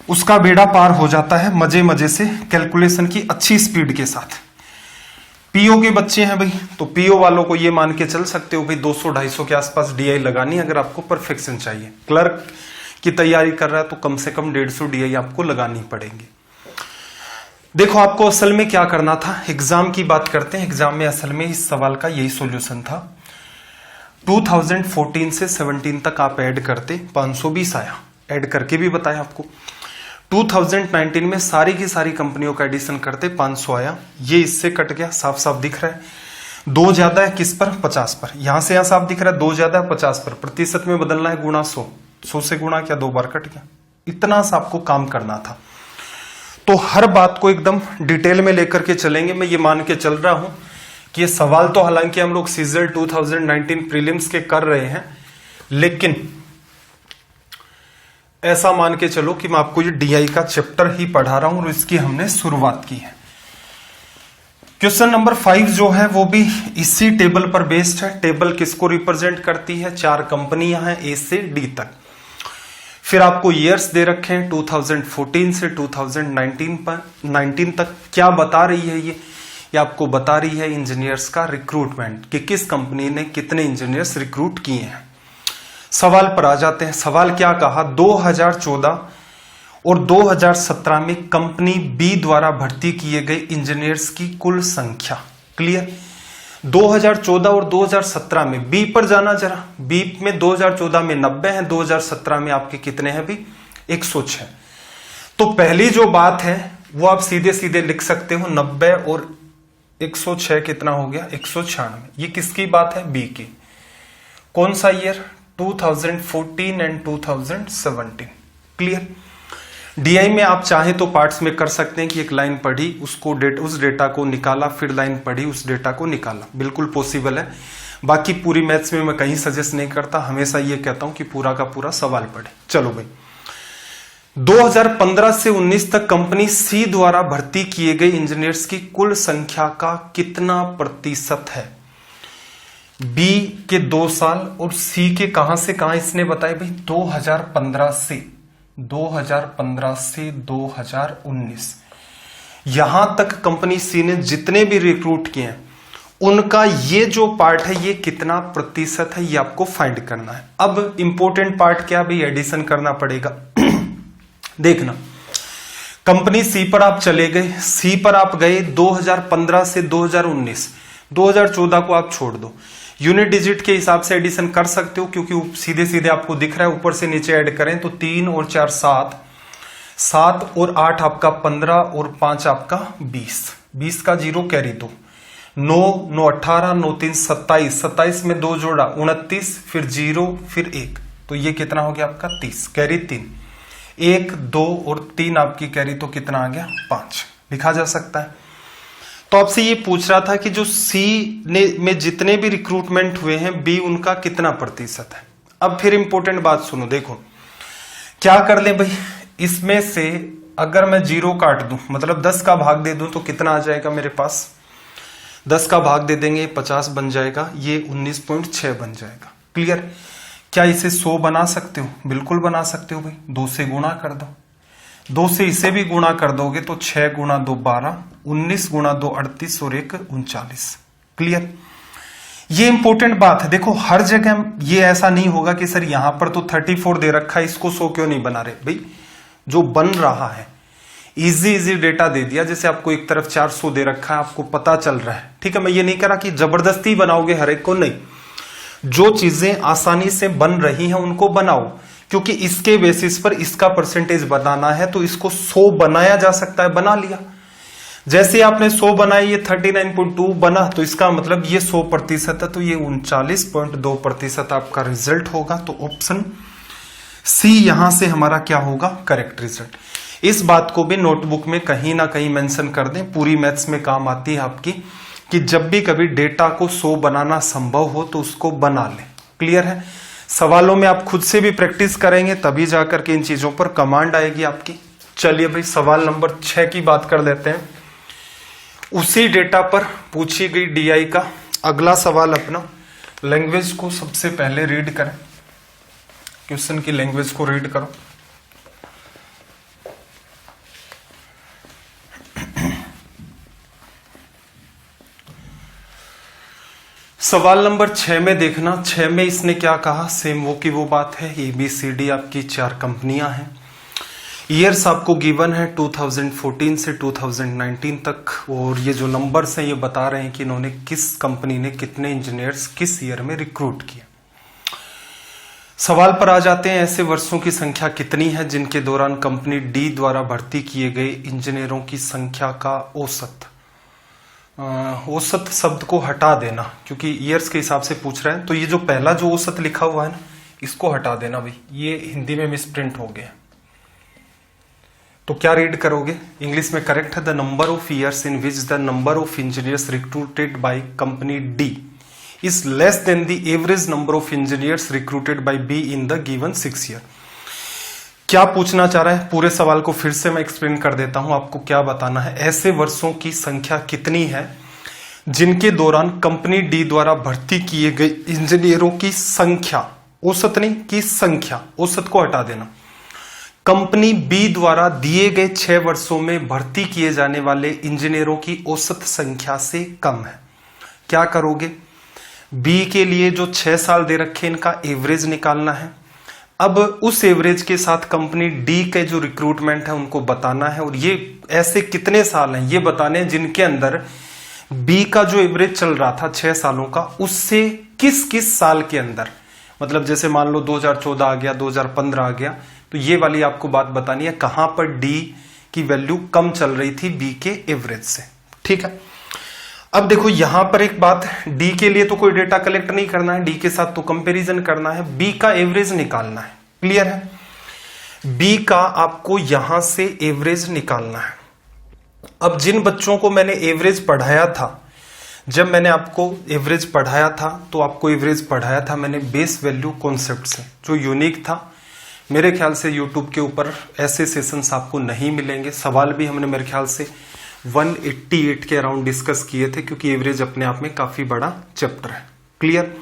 उसका बेड़ा पार हो जाता है मजे मजे से, कैलकुलेशन की अच्छी स्पीड के साथ। पीओ के बच्चे हैं भाई, तो पीओ वालों को ये मान के चल सकते हो भाई 200-250 के आसपास डीआई लगानी अगर आपको परफेक्शन चाहिए। क्लर्क की तैयारी कर रहा है तो कम से कम 150 डीआई आपको लगानी पड़ेगी। देखो आपको असल में क्या करना था, एग्जाम की बात करते हैं। एग्जाम में असल में इस सवाल का यही सॉल्यूशन था। 2014 से 17 तक आप ऐड करते, 520 आया, ऐड करके भी बताया आपको। 2019 में सारी की सारी कंपनियों का एडिशन करते 500 आया, ये इससे कट गया, साफ साफ दिख रहा है। 2 ज्यादा है किस पर, 50 पर, यहां से यहां साफ दिख रहा है 2 ज्यादा है 50 पर, प्रतिशत में बदलना है गुणा 100, 100 से गुणा किया 2 बार कट गया। इतना सा आपको काम करना था। तो हर बात को एकदम डिटेल में लेकर के चलेंगे। मैं ये मान के चल रहा हूं कि ये सवाल तो हालांकि हम लोग सीजल 2019 प्रीलिम्स के कर रहे हैं, लेकिन ऐसा मान के चलो कि मैं आपको ये डीआई का चैप्टर ही पढ़ा रहा हूं और इसकी हमने शुरुआत की है। क्वेश्चन नंबर 5 जो है वो भी इसी टेबल पर बेस्ड है। टेबल किसको रिप्रेजेंट करती है, 4 कंपनियां हैं ए से डी तक। फिर आपको ईयर्स दे रखे हैं 2014 से 2019 तक। क्या बता रही है ये आपको बता रही है इंजीनियर्स का रिक्रूटमेंट, कि किस कंपनी ने कितने इंजीनियर्स रिक्रूट किए हैं। सवाल पर आ जाते हैं। सवाल क्या कहा, 2014 और 2017 में कंपनी बी द्वारा भर्ती किए गए इंजीनियर्स की कुल संख्या। क्लियर, 2014 और 2017 में बी पर जाना जरा, बी में 2014 में 90 है, 2017 में आपके कितने हैं भी 106। तो पहली जो बात है वो आप सीधे सीधे लिख सकते हो, 90 और 106 कितना हो गया 196। ये किसकी बात है, बी की। कौन सा ईयर, 2014 एंड 2017। क्लियर। डीआई में आप चाहे तो पार्ट्स में कर सकते हैं कि एक लाइन पढ़ी उसको उस डेटा को निकाला, फिर लाइन पढ़ी उस डेटा को निकाला, बिल्कुल पॉसिबल है। बाकी पूरी मैथ्स में मैं कहीं सजेस्ट नहीं करता, हमेशा ये कहता हूं कि पूरा का पूरा सवाल पढ़े। चलो भाई, 2015 से 19 तक कंपनी सी द्वारा भर्ती किए गए इंजीनियर्स की कुल संख्या का कितना प्रतिशत है? बी के 2 साल और सी के कहां से कहां इसने बताया भाई? 2015 से 2019 यहां तक कंपनी सी ने जितने भी रिक्रूट किए हैं उनका ये जो पार्ट है ये कितना प्रतिशत है, ये आपको फाइंड करना है। अब इंपॉर्टेंट पार्ट क्या भाई? एडिशन करना पड़ेगा। देखना, कंपनी सी पर आप चले गए, सी पर आप गए 2015 से 2019, 2014 को आप छोड़ दो, यूनिट डिजिट के हिसाब से एडिशन कर सकते हो क्योंकि सीधे सीधे आपको दिख रहा है, ऊपर से नीचे ऐड करें तो 3 और 4 7, 7 और 8 आपका 15 और 5 आपका 20, 20 का 0 कैरी 2, 9 9 18, 9 3 27, 27 में 2 जोड़ा 29, फिर 0 फिर 1, तो ये कितना हो गया आपका 30, कैरी 3, 1 2 और 3 आपकी कैरी, तो कितना आ गया 5, लिखा जा सकता है। तो आपसे ये पूछ रहा था कि जो सी ने में जितने भी रिक्रूटमेंट हुए हैं बी उनका कितना प्रतिशत है। अब फिर इंपॉर्टेंट बात सुनो, देखो क्या कर ले भाई, इसमें से अगर मैं 0 काट दूं मतलब 10 का भाग दे दूं तो कितना आ जाएगा मेरे पास? 10 का भाग दे देंगे 50 बन जाएगा, ये 19.6 बन जाएगा। क्लियर? क्या इसे 100 बना सकते हो? बिल्कुल बना सकते हो भाई, 2 से गुणा कर दो, 2 से इसे भी गुणा कर दोगे तो 6 गुणा 2 12, 19 गुणा 2 38 और 1 39। क्लियर? ये इंपॉर्टेंट बात है। देखो हर जगह ये ऐसा नहीं होगा कि सर यहां पर तो 34 दे रखा है, इसको 100 क्यों नहीं बना रहे भाई? जो बन रहा है इजी डेटा दे दिया, जैसे आपको एक तरफ 400 दे रखा है, आपको पता चल रहा है। ठीक है, मैं ये नहीं कह रहा कि जबरदस्ती बनाओगे हर एक को, नहीं, जो चीजें आसानी से बन रही हैं उनको बनाओ, क्योंकि इसके बेसिस पर इसका परसेंटेज बनाना है तो इसको 100 बनाया जा सकता है, बना लिया। जैसे आपने 100 बनाई, ये 39.2 बना, तो इसका मतलब ये 100% है, तो ये 39.2% आपका रिजल्ट होगा। तो ऑप्शन सी यहां से हमारा क्या होगा? Correct result. इस बात को भी नोटबुक में कहीं ना कहीं मेंशन कर दें, पूरी मैथ्स में काम आती है आपकी, कि जब भी कभी डेटा को 100 बनाना संभव हो तो उसको बना लें। क्लियर है? सवालों में आप खुद से भी प्रैक्टिस करेंगे तभी जाकर के इन चीजों पर कमांड आएगी आपकी। चलिए भाई, सवाल नंबर 6 की बात कर लेते हैं। उसी डेटा पर पूछी गई डीआई का अगला सवाल अपना, लैंग्वेज को सबसे पहले रीड करें, क्वेश्चन की लैंग्वेज को रीड करो। सवाल नंबर 6 में देखना, 6 में इसने क्या कहा? सेम वो की वो बात है, ABCD आपकी 4 कंपनियां हैं। ईयर्स आपको गिवन है 2014 से 2019 तक, और ये जो नंबर्स हैं ये बता रहे हैं कि इन्होंने किस कंपनी ने कितने इंजीनियर्स किस ईयर में रिक्रूट किए। सवाल पर आ जाते हैं, ऐसे वर्षों की संख्या कितनी है जिनके दौरान कंपनी डी द्वारा भर्ती किए गए इंजीनियरों की संख्या का औसत। औसत शब्द को हटा देना क्योंकि ईयर्स के हिसाब से पूछ रहे हैं, तो ये जो पहला जो औसत लिखा हुआ है ना इसको हटा देना भाई, ये हिंदी में मिसप्रिंट हो गया। तो क्या रीड करोगे? इंग्लिश में करेक्ट है, the number of years in which the number of engineers recruited by company D is less than the average number of engineers recruited bye be in the given 6 year. क्या पूछना चाह रहा है? पूरे सवाल को फिर से मैं एक्सप्लेन कर देता हूं, आपको क्या बताना है। ऐसे वर्षों की संख्या कितनी है जिनके दौरान कंपनी डी द्वारा भर्ती किए गए इंजीनियरों की संख्या, औसत नहीं की संख्या, औसत को हटा देना, कंपनी बी द्वारा दिए गए 6 वर्षों में भर्ती किए जाने वाले इंजीनियरों की औसत संख्या से कम है। क्या करोगे? बी के लिए जो 6 साल दे रखे इनका एवरेज निकालना है। अब उस एवरेज के साथ कंपनी डी के जो रिक्रूटमेंट है उनको बताना है, और ये ऐसे कितने साल हैं ये बताने हैं जिनके अंदर बी का जो एवरेज चल रहा था 6 सालों का, उससे किस किस साल के अंदर, मतलब जैसे मान लो 2014 आ गया, 2015 आ गया, तो ये वाली आपको बात बतानी है कहां पर डी की वैल्यू कम चल रही थी बी के एवरेज से। ठीक है, अब देखो यहां पर एक बात, डी के लिए तो कोई डेटा कलेक्ट नहीं करना है, डी के साथ तो कंपैरिजन करना है, बी का एवरेज निकालना है। क्लियर है? बी का आपको यहां से एवरेज निकालना है। अब जिन बच्चों को मैंने एवरेज पढ़ाया था, जब मैंने आपको एवरेज पढ़ाया था तो आपको एवरेज पढ़ाया था मैंने बेस वैल्यू कॉन्सेप्ट से, जो यूनिक था। मेरे ख्याल से यूट्यूब के ऊपर ऐसे सेशंस आपको नहीं मिलेंगे। सवाल भी हमने मेरे ख्याल से 188 के अराउंड डिस्कस किए थे, क्योंकि एवरेज अपने आप में काफी बड़ा चैप्टर है। क्लियर?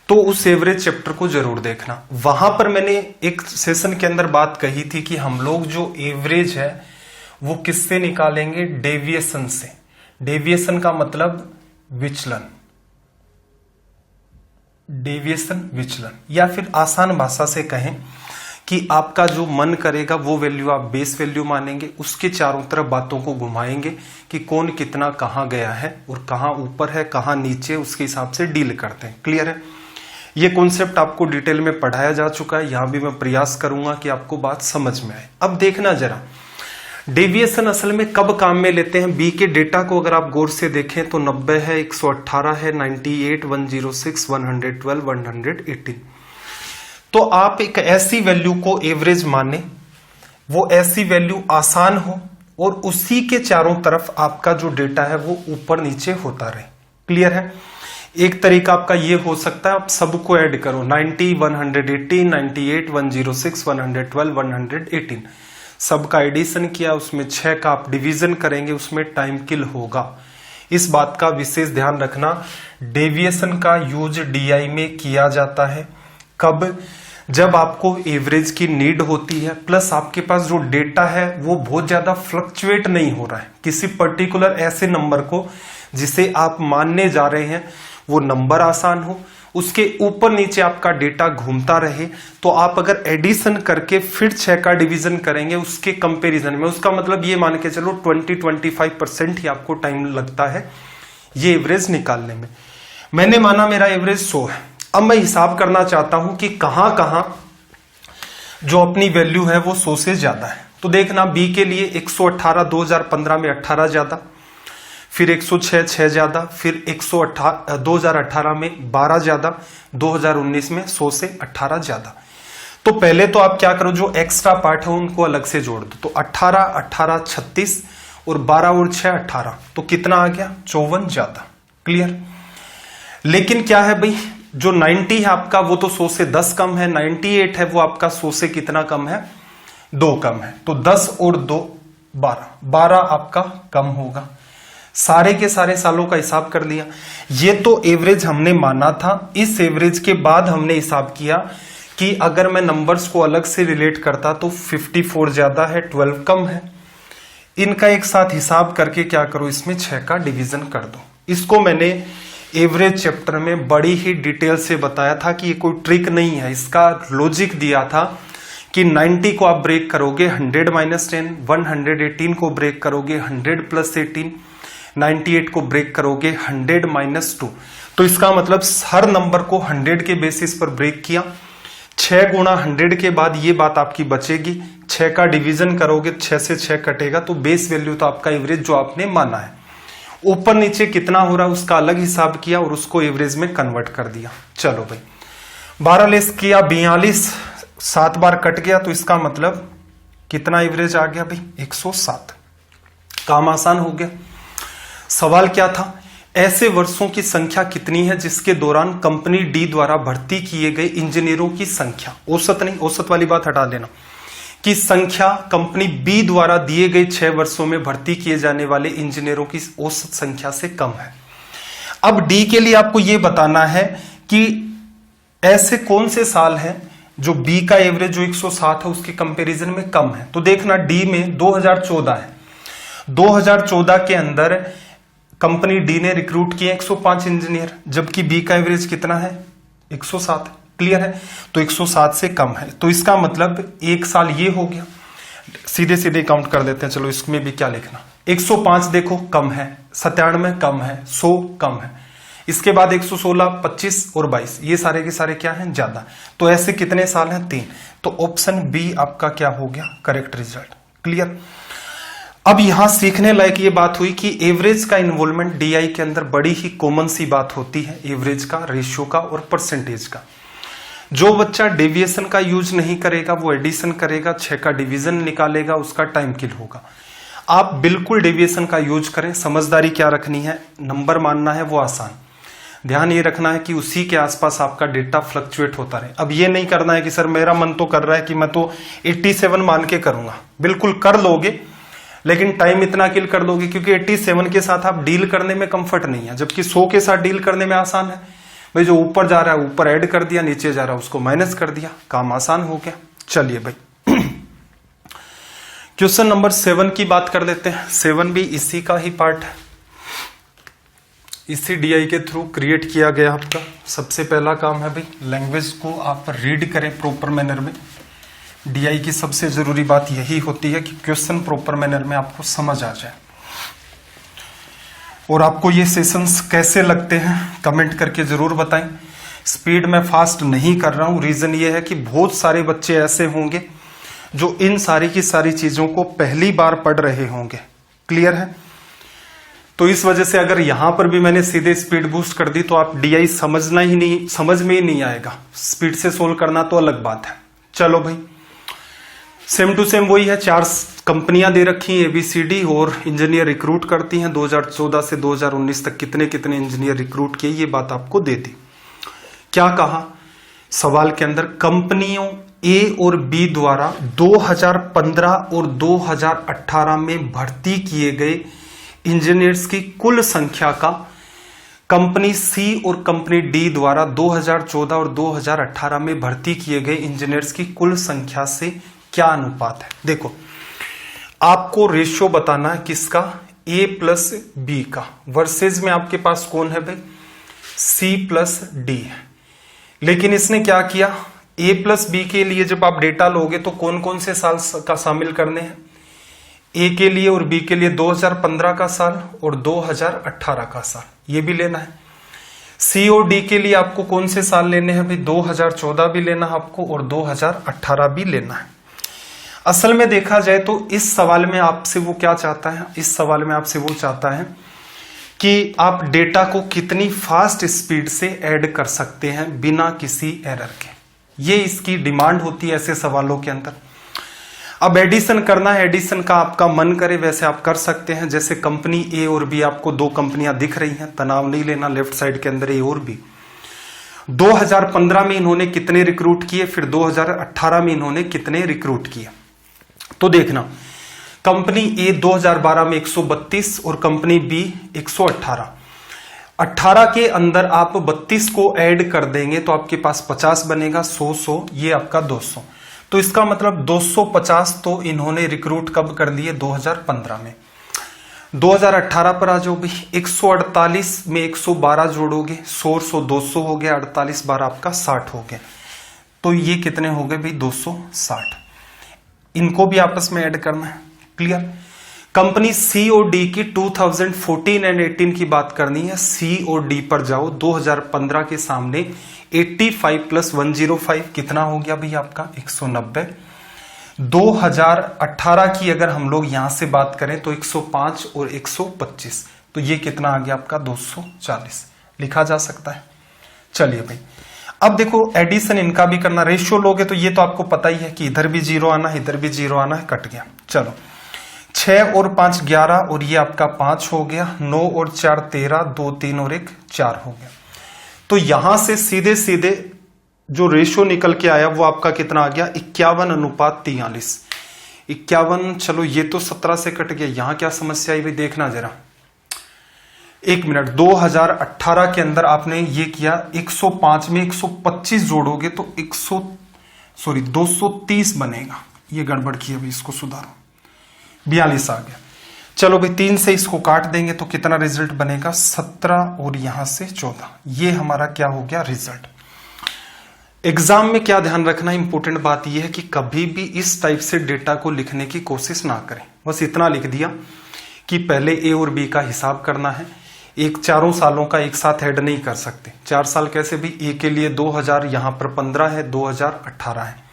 तो उस एवरेज चैप्टर को जरूर देखना। वहां पर मैंने एक सेशन के अंदर बात कही थी कि हम लोग जो एवरेज है वो किससे निकालेंगे? डेविएशन से। डेविएशन का मतलब विचलन, डेविएशन विचलन, या फिर आसान भाषा से कहें कि आपका जो मन करेगा वो वैल्यू आप बेस वैल्यू मानेंगे, उसके चारों तरफ बातों को घुमाएंगे कि कौन कितना कहां गया है और कहां ऊपर है कहां नीचे, उसके हिसाब से डील करते हैं। क्लियर है? ये कॉन्सेप्ट आपको डिटेल में पढ़ाया जा चुका है, यहां भी मैं प्रयास करूंगा कि आपको बात समझ में आए। अब देखना जरा, डेविएशन असल में कब काम में लेते हैं? बी के डेटा को अगर आप गौर से देखें तो 90 है, 118 है, 98, 106, 112, 118। तो आप एक ऐसी वैल्यू को एवरेज माने, वो ऐसी वैल्यू आसान हो और उसी के चारों तरफ आपका जो डेटा है वो ऊपर नीचे होता रहे। क्लियर है? एक तरीका आपका ये हो सकता है, आप सबको ऐड करो, 90, 118, 98, 106, 112, 118, सबका एडिशन किया, उसमें 6 का आप डिवीजन करेंगे, उसमें टाइम किल होगा। इस बात का विशेष ध्यान रखना। डेविएशन का यूज डीआई में किया जाता है कब? जब आपको एवरेज की नीड होती है, प्लस आपके पास जो डेटा है वो बहुत ज्यादा फ्लक्चुएट नहीं हो रहा है। किसी पर्टिकुलर ऐसे नंबर को जिसे आप मानने जा रहे हैं वो नंबर आसान हो, उसके ऊपर नीचे आपका डेटा घूमता रहे, तो आप अगर एडिशन करके फिर 6 का डिवीजन करेंगे उसके कंपैरिजन में, उसका मतलब ये मान के चलो 20-25% ही आपको टाइम लगता है ये एवरेज निकालने में। मैंने माना मेरा एवरेज 100 है। अब मैं हिसाब करना चाहता हूं कि कहां कहां जो अपनी वैल्यू है वो 100 से ज्यादा है। तो देखना, बी के लिए 118 2015 में 18 ज्यादा, फिर 106 6 ज्यादा, फिर 2018 में 12 ज्यादा, 2019 में 100 से 18 ज्यादा। तो पहले तो आप क्या करो, जो एक्स्ट्रा पार्ट है उनको अलग से जोड़ दो। तो 18 18 36 और 12 और 6 18, तो कितना आ गया? 54 ज्यादा। क्लियर? लेकिन क्या है भाई, जो 90 है आपका वो तो 100 से 10 कम है, 98 है वो आपका 100 से कितना कम है? 2 कम है। तो 10 और 2 12, 12 आपका कम होगा। सारे के सारे सालों का हिसाब कर लिया। ये तो एवरेज हमने माना था। इस एवरेज के बाद हमने हिसाब किया कि अगर मैं नंबर्स को अलग से रिलेट करता तो 54 ज्यादा है, 12 कम है। इनका एक साथ हिसाब करके क्या करो, इसमें 6 का डिवीजन कर दो। इसको मैंने एवरेज चैप्टर में बड़ी ही डिटेल से बताया था कि ये कोई ट्रिक नहीं है। इसका लॉजिक दिया था कि 90 को आप ब्रेक करोगे 100 - 10, 118 को ब्रेक करोगे 100 + 18, 98 को ब्रेक करोगे 100 - 2। तो इसका मतलब हर नंबर को 100 के बेसिस पर ब्रेक किया। 6 गुणा 100 के बाद ये बात आपकी बचेगी, 6 का डिवीजन करोगे, 6 से 6 कटेगा, तो बेस वैल्यू तो आपका एवरेज जो आपने माना है। ऊपर नीचे कितना हो रहा है उसका अलग हिसाब किया और उसको एवरेज में कन्वर्ट कर दिया। चलो भाई, 12 लेस किया 42, 7 बार कट गया, तो इसका मतलब कितना एवरेज आ गया भाई? 107। काम आसान हो गया। सवाल क्या था? ऐसे वर्षों की संख्या कितनी है जिसके दौरान कंपनी डी द्वारा भर्ती किए गए इंजीनियरों की संख्या, औसत नहीं, औसत वाली बात हटा देना, की संख्या कंपनी बी द्वारा दिए गए 6 वर्षों में भर्ती किए जाने वाले इंजीनियरों की औसत संख्या से कम है। अब डी के लिए आपको यह बताना है कि ऐसे कौन से साल हैं जो बी का एवरेज जो 107 है उसके कंपैरिजन में कम है। तो देखना, डी में 2014 है। 2014 के अंदर कंपनी डी ने रिक्रूट किए 105 इंजीनियर, जबकि बी का एवरेज कितना है? 107। क्लियर है? तो 107 से कम है। तो इसका मतलब एक साल ये हो गया। सीधे सीधे काउंट कर देते हैं। चलो इसमें भी क्या लिखना, 105 देखो कम है, 97 कम है, 100 कम है, इसके बाद 116, 25 और 22, ये सारे के सारे क्या हैं? ज्यादा। तो ऐसे कितने साल हैं? 3। तो ऑप्शन बी आपका क्या हो गया? Correct result. क्लियर? अब यहां सीखने लायक ये बात हुई कि एवरेज का इन्वॉल्वमेंट डीआई के अंदर बड़ी ही कॉमन सी बात होती है, एवरेज का, रेशियो का और परसेंटेज का। जो बच्चा डेविएशन का यूज नहीं करेगा वो एडिशन करेगा, 6 का डिवीजन निकालेगा, उसका टाइम किल होगा। आप बिल्कुल डेविएशन का यूज करें। समझदारी क्या रखनी है, नंबर मानना है वो आसान, ध्यान ये रखना है कि उसी के आसपास आपका डेटा फ्लक्चुएट होता रहे। अब ये नहीं करना है कि सर मेरा मन तो कर रहा है कि मैं तो 87 मान के करूंगा, बिल्कुल कर लोगे लेकिन टाइम इतना किल कर दोगे क्योंकि 87 के साथ आप डील करने में कंफर्ट नहीं है, जबकि 100 के साथ डील करने में आसान है। भाई जो ऊपर जा रहा है ऊपर ऐड कर दिया, नीचे जा रहा है उसको माइनस कर दिया, काम आसान हो गया। चलिए भाई क्वेश्चन नंबर 7 की बात कर लेते हैं। 7 भी इसी का ही पार्ट है, इसी डीआई के थ्रू क्रिएट किया गया आपका। सबसे पहला काम है भाई लैंग्वेज को आप रीड करें प्रॉपर मैनर में। डीआई की सबसे जरूरी बात यही होती है कि क्वेश्चन प्रॉपर मैनर में आपको समझ आ जाए। और आपको ये सेशंस कैसे लगते हैं कमेंट करके जरूर बताएं। स्पीड में फास्ट नहीं कर रहा हूं, रीजन ये है कि बहुत सारे बच्चे ऐसे होंगे जो इन सारी की सारी चीजों को पहली बार पढ़ रहे होंगे। क्लियर है? तो इस वजह से अगर यहां पर भी मैंने सीधे स्पीड बूस्ट कर दी तो आप डीआई समझ में ही नहीं आएगा। स्पीड से सोल्व करना तो अलग बात है। चलो भाई सेम टू सेम वही है। 4 कंपनियां दे रखी हैं ABCD और इंजीनियर रिक्रूट करती हैं। 2014 से 2019 तक कितने कितने इंजीनियर रिक्रूट किए ये बात आपको दे दी। क्या कहा सवाल के अंदर, कंपनियों A और B द्वारा 2015 और 2018 में भर्ती किए गए इंजीनियर्स की कुल संख्या का कंपनी C और कंपनी D द्वारा 2014 और 2018 में भर्ती किए गए इंजीनियर्स की कुल संख्या से क्या अनुपात है। देखो आपको रेशियो बताना है किसका, A प्लस B का, वर्सेज में आपके पास कौन है भाई, C प्लस D है। लेकिन इसने क्या किया, A प्लस B के लिए जब आप डेटा लोगे तो कौन कौन से साल का शामिल करने हैं, A के लिए और B के लिए 2015 का साल और 2018 का साल, ये भी लेना है। C और D के लिए आपको कौन से साल लेने हैं भाई, 2014 भी लेना है आपको और 2018 भी लेना है। असल में देखा जाए तो इस सवाल में आपसे वो क्या चाहता है, इस सवाल में आपसे वो चाहता है कि आप डेटा को कितनी फास्ट स्पीड से ऐड कर सकते हैं बिना किसी एरर के, ये इसकी डिमांड होती है ऐसे सवालों के अंदर। अब एडिशन करना है, एडिशन का आपका मन करे वैसे आप कर सकते हैं। जैसे कंपनी A और B, आपको 2 कंपनियां दिख रही हैं, तनाव नहीं लेना, लेफ्ट साइड के अंदर A और B। 2015 में इन्होंने कितने रिक्रूट किए, फिर 2018 में इन्होंने कितने रिक्रूट किए। तो देखना कंपनी A 2012 में 132 और कंपनी B 118। 18 के अंदर आप 32 को ऐड कर देंगे तो आपके पास 50 बनेगा, 100 ये आपका 200। तो इसका मतलब 250 तो इन्होंने रिक्रूट कब कर लिए, 2015 में। 2018 पर आ जाओ भाई, 148 में 112 जोड़ोगे, 100 200 हो गया, 48 12 आपका 60 हो गया। तो ये कितने हो गए भाई, 260। इनको भी आपस में ऐड करना है। क्लियर? कंपनी C और D की 2014 एंड 18 की बात करनी है। C और D पर जाओ, 2015 के सामने 85 प्लस 105 कितना हो गया भाई आपका, 190। 2018 की अगर हम लोग यहां से बात करें तो 105 और 125, तो ये कितना आ गया आपका, 240 लिखा जा सकता है। चलिए भाई अब देखो एडिशन इनका भी करना, रेशियो लोगे तो ये तो आपको पता ही है कि इधर भी 0 आना है, इधर भी 0 आना है, कट गया। चलो 6 और 5 11 और ये आपका 5 हो गया, 9 और 4 13, 2 3 और 1 4 हो गया। तो यहां से सीधे सीधे जो रेशियो निकल के आया वो आपका कितना आ गया, 51:43। 51, चलो ये तो 17 से कट गया, यहां क्या समस्या आई भाई देखना जरा, 1 मिनट। 2018 के अंदर आपने ये किया, 105 में 125 जोड़ोगे तो 230 बनेगा, ये गड़बड़ की है भाई, इसको सुधारो। 42 आ गया। चलो भाई 3 से इसको काट देंगे तो कितना रिजल्ट बनेगा, 17 और यहां से 14, ये हमारा क्या हो गया रिजल्ट। एग्जाम में क्या ध्यान रखना, इंपॉर्टेंट बात यह है कि कभी भी इस टाइप से डेटा को लिखने की कोशिश ना करें। बस इतना लिख दिया कि पहले A और B का हिसाब करना है, एक 4 सालों का एक साथ ऐड नहीं कर सकते। 4 साल कैसे भी, A के लिए 2000, यहां पर 15 है, 2018 है।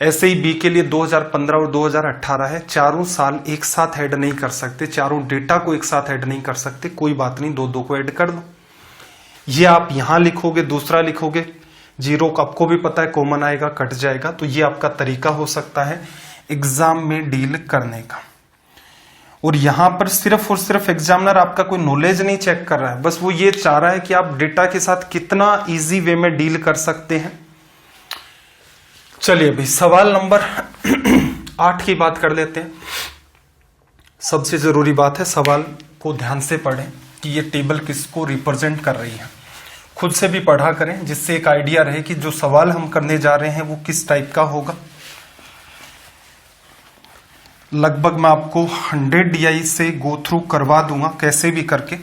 ऐसे ही B के लिए 2015 और 2018 है। 4 साल एक साथ ऐड नहीं कर सकते, चारों डेटा को एक साथ ऐड नहीं कर सकते। कोई बात नहीं, 2 को ऐड कर दो। ये आप यहां लिखोगे, दूसरा लिखोगे, 0 का आपको भी पता है कॉमन आएगा, कट जाएगा। तो ये आपका तरीका हो सकता है एग्जाम में डील करने का। और यहां पर सिर्फ और सिर्फ एग्जामिनर आपका कोई नॉलेज नहीं चेक कर रहा है, बस वो ये चाह रहा है कि आप डेटा के साथ कितना इजी वे में डील कर सकते हैं। चलिए अभी सवाल नंबर 8 की बात कर लेते हैं। सबसे जरूरी बात है सवाल को ध्यान से पढ़ें कि ये टेबल किसको रिप्रेजेंट कर रही है। खुद से भी पढ़ा करें जिससे एक आइडिया रहे कि जो सवाल हम करने जा रहे हैं वो किस टाइप का होगा। लगभग मैं आपको 100 DI से गो थ्रू करवा दूंगा कैसे भी करके।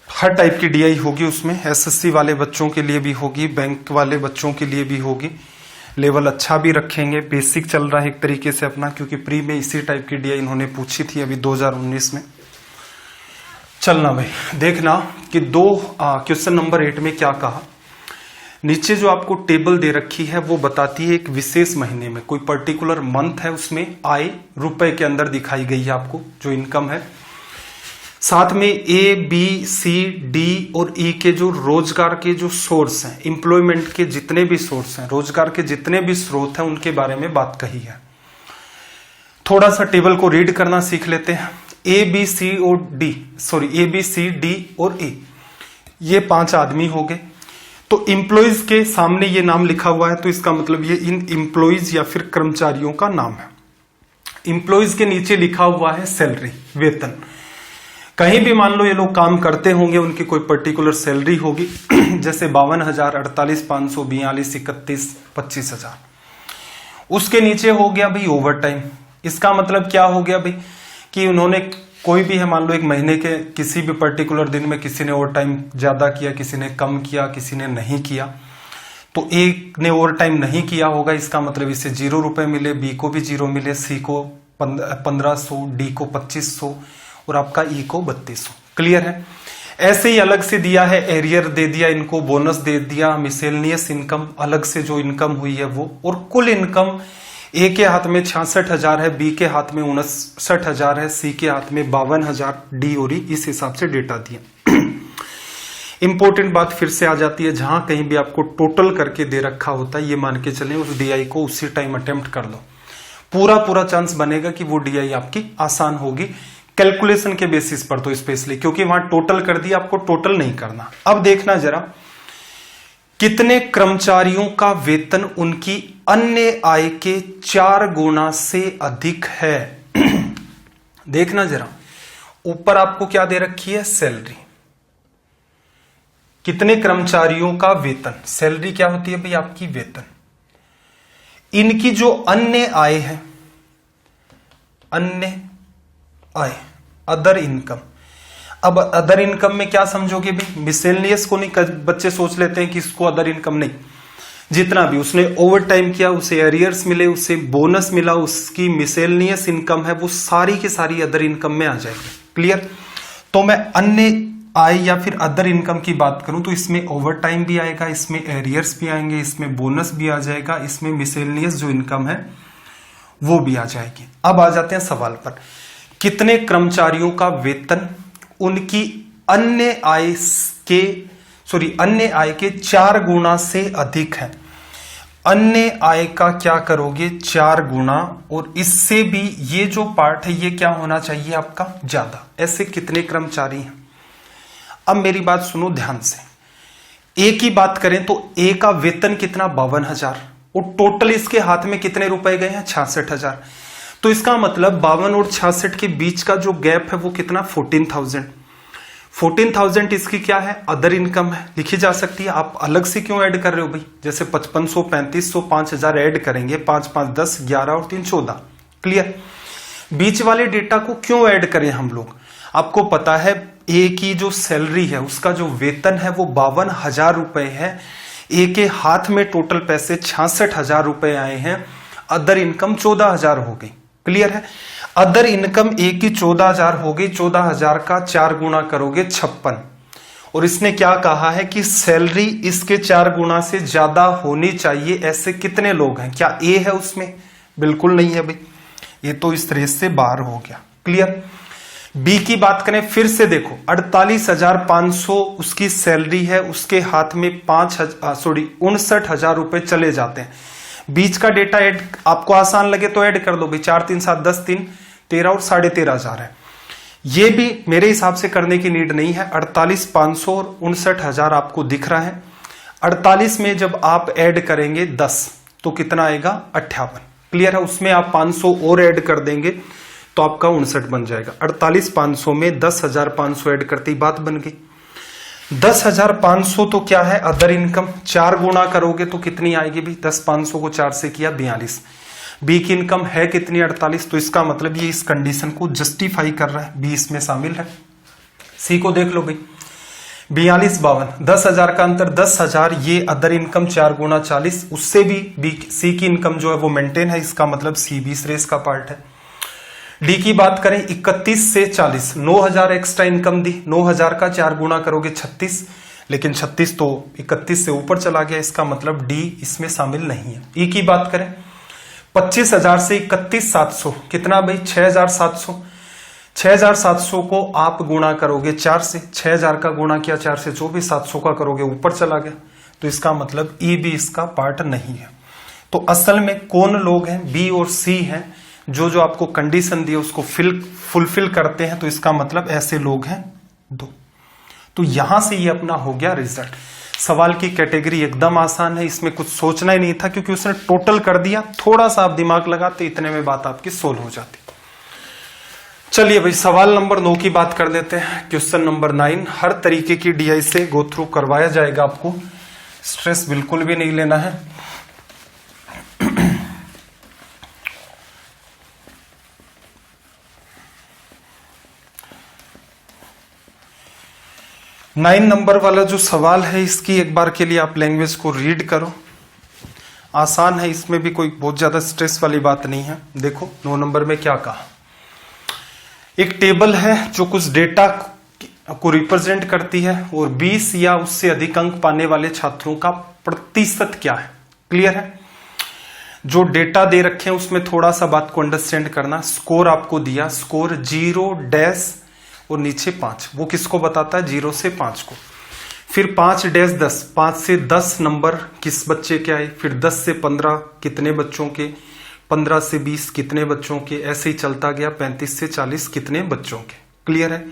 हर टाइप की DI होगी उसमें, SSC वाले बच्चों के लिए भी होगी, बैंक वाले बच्चों के लिए भी होगी। लेवल अच्छा भी रखेंगे, बेसिक चल रहा है एक तरीके से अपना, क्योंकि प्री में इसी टाइप की DI इन्होंने पूछी थी अभी 2019 में। चलना भाई, देखना कि क्वेश्चन नंबर 8 में क्या कहा। नीचे जो आपको टेबल दे रखी है वो बताती है एक विशेष महीने में कोई पर्टिकुलर मंथ है, उसमें आय रुपए के अंदर दिखाई गई है आपको जो इनकम है। साथ में A, B, C, D और E के जो रोजगार के जो सोर्स हैं, एम्प्लॉयमेंट के जितने भी सोर्स हैं, रोजगार के जितने भी स्रोत हैं उनके बारे में बात कही है। थोड़ा सा टेबल को रीड करना सीख लेते हैं। A, B, C D और E, ये 5 आदमी हो गए। तो एम्प्लॉइज के सामने ये नाम लिखा हुआ है तो इसका मतलब ये इन एम्प्लॉइज या फिर कर्मचारियों का नाम है। एम्प्लॉइज के नीचे लिखा हुआ है सैलरी, वेतन। कहीं भी मान लो ये लोग काम करते होंगे, उनकी कोई पर्टिकुलर सैलरी होगी जैसे 52,000, 48,500, 42, 31, 25,000। उसके नीचे हो गया भाई ओवर टाइम। इसका मतलब क्या हो गया भाई कि उन्होंने कोई भी है, मान लो एक महीने के किसी भी पर्टिकुलर दिन में किसी ने ओवर टाइम ज्यादा किया, किसी ने कम किया, किसी ने नहीं किया। तो एक ने ओवर टाइम नहीं किया होगा, इसका मतलब इसे 0 रुपए मिले, बी को भी 0 मिले, सी को 1500, डी को 2500 और आपका ई को 3200। क्लियर है। ऐसे ही अलग से दिया है, एरियर दे दिया, इनको बोनस दे दिया, मिसेलनियस इनकम अलग से जो इनकम हुई है वो, और कुल इनकम ए के हाथ में 66,000 है, बी के हाथ में 59,000 है, सी के हाथ में 52,000, डी और ई इस हिसाब से डेटा दिया। इंपॉर्टेंट बात फिर से आ जाती है, जहां कहीं भी आपको टोटल करके दे रखा होता है, ये मान के चलें उस DI को उसी टाइम अटेम्प्ट कर लो, पूरा चांस बनेगा कि वो DI आपकी आसान होगी कैलकुलेशन के बेसिस पर, तो स्पेशली क्योंकि वहां टोटल कर दिया, आपको टोटल नहीं करना। अब देखना जरा कितने कर्मचारियों का वेतन उनकी अन्य आय के 4 गुना से अधिक है। देखना जरा, ऊपर आपको क्या दे रखी है, सैलरी। कितने कर्मचारियों का वेतन, सैलरी क्या होती है भाई आपकी वेतन। इनकी जो अन्य आय है, अन्य आय, अदर इनकम। अब अदर इनकम में क्या समझोगे भाई, मिसेलनियस को नहीं, बच्चे सोच लेते हैं कि इसको अदर इनकम नहीं, जितना भी उसने ओवर टाइम किया, उसे एरियर्स मिले, उसे बोनस मिला, उसकी मिसेलनियस इनकम है, वो सारी की सारी अदर इनकम में आ जाएगी। क्लियर। तो मैं अन्य आय या फिर अदर इनकम की बात करूं तो इसमें ओवर टाइम भी आएगा, इसमें एरियर्स भी आएंगे, इसमें बोनस भी आ जाएगा, इसमें मिसेलनियस जो इनकम है वो भी आ जाएगी। अब आ जाते हैं सवाल पर, कितने कर्मचारियों का वेतन उनकी अन्य आय के 4 गुना से अधिक है। अन्य आय का क्या करोगे, 4 गुना, और इससे भी ये जो पार्ट है ये क्या होना चाहिए आपका, ज्यादा। ऐसे कितने कर्मचारी हैं। अब मेरी बात सुनो ध्यान से, ए की बात करें तो ए का वेतन कितना, 52,000, और टोटल इसके हाथ में कितने रुपए गए हैं, 66,000। तो इसका मतलब 52 और 66 के बीच का जो गैप है वो कितना, 14,000। 14,000 इसकी क्या है, अदर इनकम है, लिखी जा सकती है। आप अलग से क्यों ऐड कर रहे हो भाई, जैसे 5500, 3500, 5,000 ऐड करेंगे, 5 5 10 11 और 3 14। क्लियर। बीच वाले डेटा को क्यों ऐड करें हम लोग, आपको पता है ए की जो सैलरी है उसका जो वेतन है वो 52,000 रुपए है, ए के हाथ में टोटल पैसे 66,000 रुपए आए हैं, अदर इनकम 14,000 हो गई। क्लियर है। अदर इनकम ए की 14,000 हो गई, 14,000 का 4 गुना करोगे 56, और इसने क्या कहा है कि सैलरी इसके 4 गुना से ज्यादा होनी चाहिए। ऐसे कितने लोग हैं, क्या ए है उसमें, बिल्कुल नहीं है भाई, ये तो इस तरह से बाहर हो गया। क्लियर। बी की बात करें फिर से, देखो 48,500 उसकी सैलरी है, उसके हाथ में 59,000 रुपए चले जाते हैं। बीच का डेटा ऐड आपको आसान लगे तो ऐड कर दो भाई, 4 3 7 10 3 13 और 13,500 है। ये भी मेरे हिसाब से करने की नीड नहीं है। 48,500 और 59,000 आपको दिख रहा है। 48 में जब आप ऐड करेंगे 10 तो कितना आएगा 58। क्लियर है। उसमें आप 500 और ऐड कर देंगे तो आपका 59 बन जाएगा। 48,500 में 10,500 ऐड करते ही बात बन गई। 10,500 तो क्या है अदर इनकम, 4 गुना करोगे तो कितनी आएगी भी, 10,500 को 4 से किया 42। बी की इनकम है कितनी 48, तो इसका मतलब ये इस कंडीशन को जस्टिफाई कर रहा है, बी इसमें शामिल है। सी को देख लो भाई 42 52, 10,000 का अंतर 10,000, ये अदर इनकम 4 गुना 40, उससे भी बी सी की इनकम जो है वो मेंटेन है, इसका मतलब सी भी इस रेस का पार्ट है। डी की बात करें 31 से 40, 9,000 एक्स्ट्रा इनकम दी, 9,000 का 4 गुना करोगे 36, लेकिन 36 तो 31 से ऊपर चला गया, इसका मतलब डी इसमें शामिल नहीं है। ई की बात करें 25,000 से 31,700 कितना भाई 6,700, 6,700 को आप गुणा करोगे 4 से, 6,000 का गुणा किया 4 से 24,700 का करोगे ऊपर चला गया, तो इसका मतलब ई भी इसका पार्ट नहीं है। तो असल में कौन लोग हैं, बी और सी हैं, जो आपको कंडीशन दी है उसको फुलफिल करते हैं, तो इसका मतलब ऐसे लोग हैं 2। तो यहां से ये अपना हो गया रिजल्ट। सवाल की कैटेगरी एकदम आसान है, इसमें कुछ सोचना ही नहीं था क्योंकि उसने टोटल कर दिया। थोड़ा सा आप दिमाग लगाते इतने में बात आपकी सोल्व हो जाती। चलिए भाई सवाल नंबर 9 की बात कर लेते हैं। क्वेश्चन नंबर 9 हर तरीके की डीआई से गो थ्रू करवाया जाएगा, आपको स्ट्रेस बिल्कुल भी नहीं लेना है। नाइन नंबर वाला जो सवाल है इसकी एक बार के लिए आप लैंग्वेज को रीड करो, आसान है, इसमें भी कोई बहुत ज्यादा स्ट्रेस वाली बात नहीं है। देखो 9 नंबर में क्या कहा, एक टेबल है जो कुछ डेटा को रिप्रेजेंट करती है और 20 या उससे अधिक अंक पाने वाले छात्रों का प्रतिशत क्या है। क्लियर है। जो डेटा दे रखे हैं उसमें थोड़ा सा बात को अंडरस्टैंड करना। स्कोर आपको दिया, स्कोर 0 और नीचे 5, वो किसको बताता है 0 से 5 को। फिर 5-10, 5 से 10 नंबर किस बच्चे के आए, फिर 10 से 15 कितने बच्चों के, 15 से 20 कितने बच्चों के, ऐसे ही चलता गया 35 से 40 कितने बच्चों के। क्लियर है।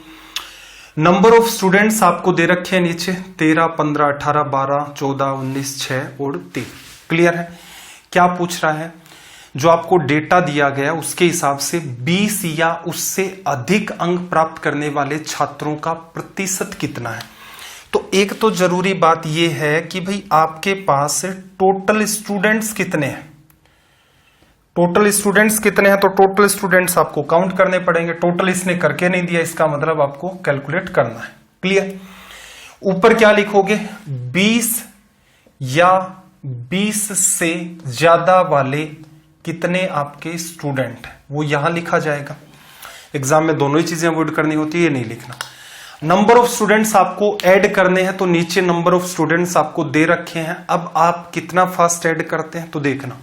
नंबर ऑफ स्टूडेंट्स आपको दे रखे हैं नीचे 13, 15, 18, 12, 14, 19, 6 और 3। क्लियर है। क्या पूछ रहा है, जो आपको डेटा दिया गया उसके हिसाब से 20 या उससे अधिक अंक प्राप्त करने वाले छात्रों का प्रतिशत कितना है। तो एक तो जरूरी बात यह है कि भाई आपके पास टोटल स्टूडेंट्स कितने हैं, टोटल स्टूडेंट्स कितने हैं, तो टोटल स्टूडेंट्स आपको काउंट करने पड़ेंगे। टोटल इसने करके नहीं दिया, इसका मतलब आपको कैलकुलेट करना है। क्लियर। ऊपर क्या लिखोगे, 20 या 20 से ज्यादा वाले कितने आपके स्टूडेंट हैं, वो यहां लिखा जाएगा। एग्जाम में दोनों ही चीजें अवॉइड करनी होती है, ये नहीं लिखना। नंबर ऑफ स्टूडेंट्स आपको ऐड करने हैं, तो नीचे नंबर ऑफ स्टूडेंट्स आपको दे रखे हैं। अब आप कितना फास्ट ऐड करते हैं तो देखना,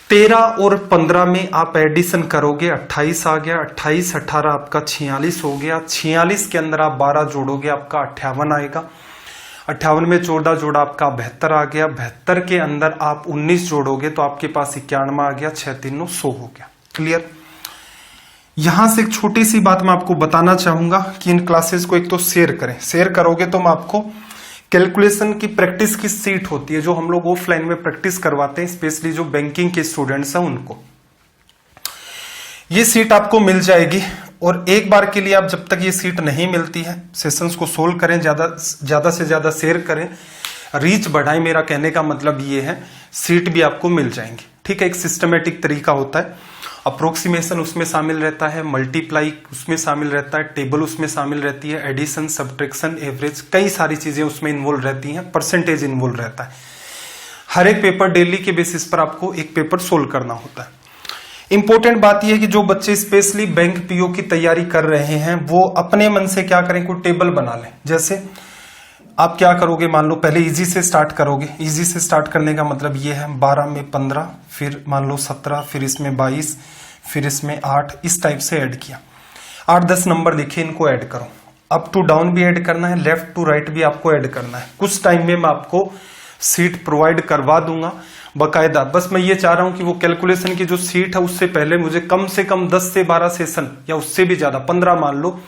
13 और 15 में आप एडिशन करोगे 28 आ गया, 28 18 आपका 46 हो गया, 46 के अंदर आप 12 जोड़ोगे आपका 58 आएगा, 58 में 14 जोड़ा आपका 72 आ गया, 72 के अंदर आप 19 जोड़ोगे तो आपके पास 91 आ गया, 6 3 100 हो गया। क्लियर। यहां से एक छोटी सी बात मैं आपको बताना चाहूंगा कि इन क्लासेस को एक तो शेयर करें, शेयर करोगे तो मैं आपको कैलकुलेशन की प्रैक्टिस की सीट होती है जो हम लोग ऑफलाइन में प्रैक्टिस करवाते हैं, स्पेशली जो बैंकिंग के स्टूडेंट्स हैं उनको ये सीट आपको मिल जाएगी। और एक बार के लिए आप जब तक ये सीट नहीं मिलती है सेशंस को सोल्व करें, ज्यादा से ज्यादा शेयर करें, रीच बढ़ाएं। मेरा कहने का मतलब ये है सीट भी आपको मिल जाएंगी। ठीक है। एक सिस्टमेटिक तरीका होता है, अप्रोक्सीमेशन उसमें शामिल रहता है, मल्टीप्लाई उसमें शामिल रहता है, टेबल उसमें शामिल रहती है, एडिशन, सब्ट्रैक्शन, एवरेज, कई सारी चीजें उसमें इन्वॉल्व रहती हैं, परसेंटेज इन्वॉल्व रहता है। हर एक पेपर डेली के बेसिस पर आपको एक पेपर सोल्व करना होता है। इंपॉर्टेंट बात यह है कि जो बच्चे स्पेशली बैंक पीओ की तैयारी कर रहे हैं वो अपने मन से क्या करें, कोई टेबल बना लें। जैसे आप क्या करोगे, मान लो पहले इजी से स्टार्ट करोगे। इजी से स्टार्ट करने का मतलब ये है 12 में 15, फिर मान लो 17, फिर इसमें 22, फिर इसमें 8, इस टाइप से ऐड किया। 8-10 नंबर लिखे, इनको ऐड करो। अप टू डाउन भी ऐड करना है, लेफ्ट टू राइट भी आपको ऐड करना है। कुछ टाइम में मैं आपको सीट प्रोवाइड करवा दूंगा बकायदा। बस मैं ये चाह रहा हूं कि वो कैलकुलेशन की जो सीट है उससे पहले मुझे कम से कम 10 से 12 सेशन या उससे भी ज्यादा 15 मान लो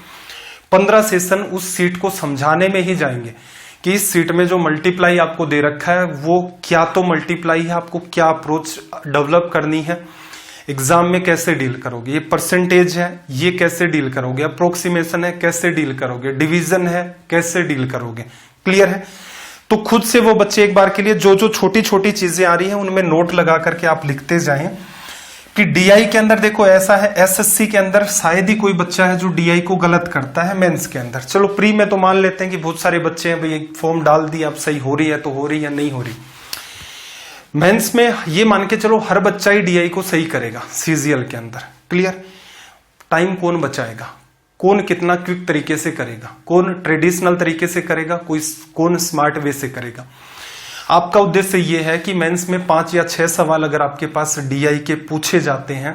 15 सेशन उस सीट को समझाने में ही जाएंगे कि इस सीट में जो मल्टीप्लाई आपको दे रखा है वो क्या तो मल्टीप्लाई है, आपको क्या अप्रोच डेवलप करनी है, एग्जाम में कैसे डील करोगे, ये परसेंटेज है ये कैसे डील करोगे, अप्रोक्सीमेशन है कैसे डील करोगे, डिवीजन है कैसे डील करोगे। क्लियर है? तो खुद से वो बच्चे एक बार के लिए जो जो छोटी छोटी चीजें आ रही हैं उनमें नोट लगा करके आप लिखते जाएं कि डीआई के अंदर देखो ऐसा है, एसएससी के अंदर शायद ही कोई बच्चा है जो डीआई को गलत करता है मेंस के अंदर। चलो प्री में तो मान लेते हैं कि बहुत सारे बच्चे हैं भाई फॉर्म डाल दी अब सही हो रही है तो हो रही है नहीं हो रही। मेंस में ये मान के चलो हर बच्चा ही डीआई को सही करेगा सीजीएल के अंदर। क्लियर? टाइम कौन बचाएगा, कौन कितना क्विक तरीके से करेगा, कौन ट्रेडिशनल तरीके से करेगा, कौन स्मार्ट वे से करेगा। आपका उद्देश्य ये है कि मेंस में 5 या 6 सवाल अगर आपके पास डीआई के पूछे जाते हैं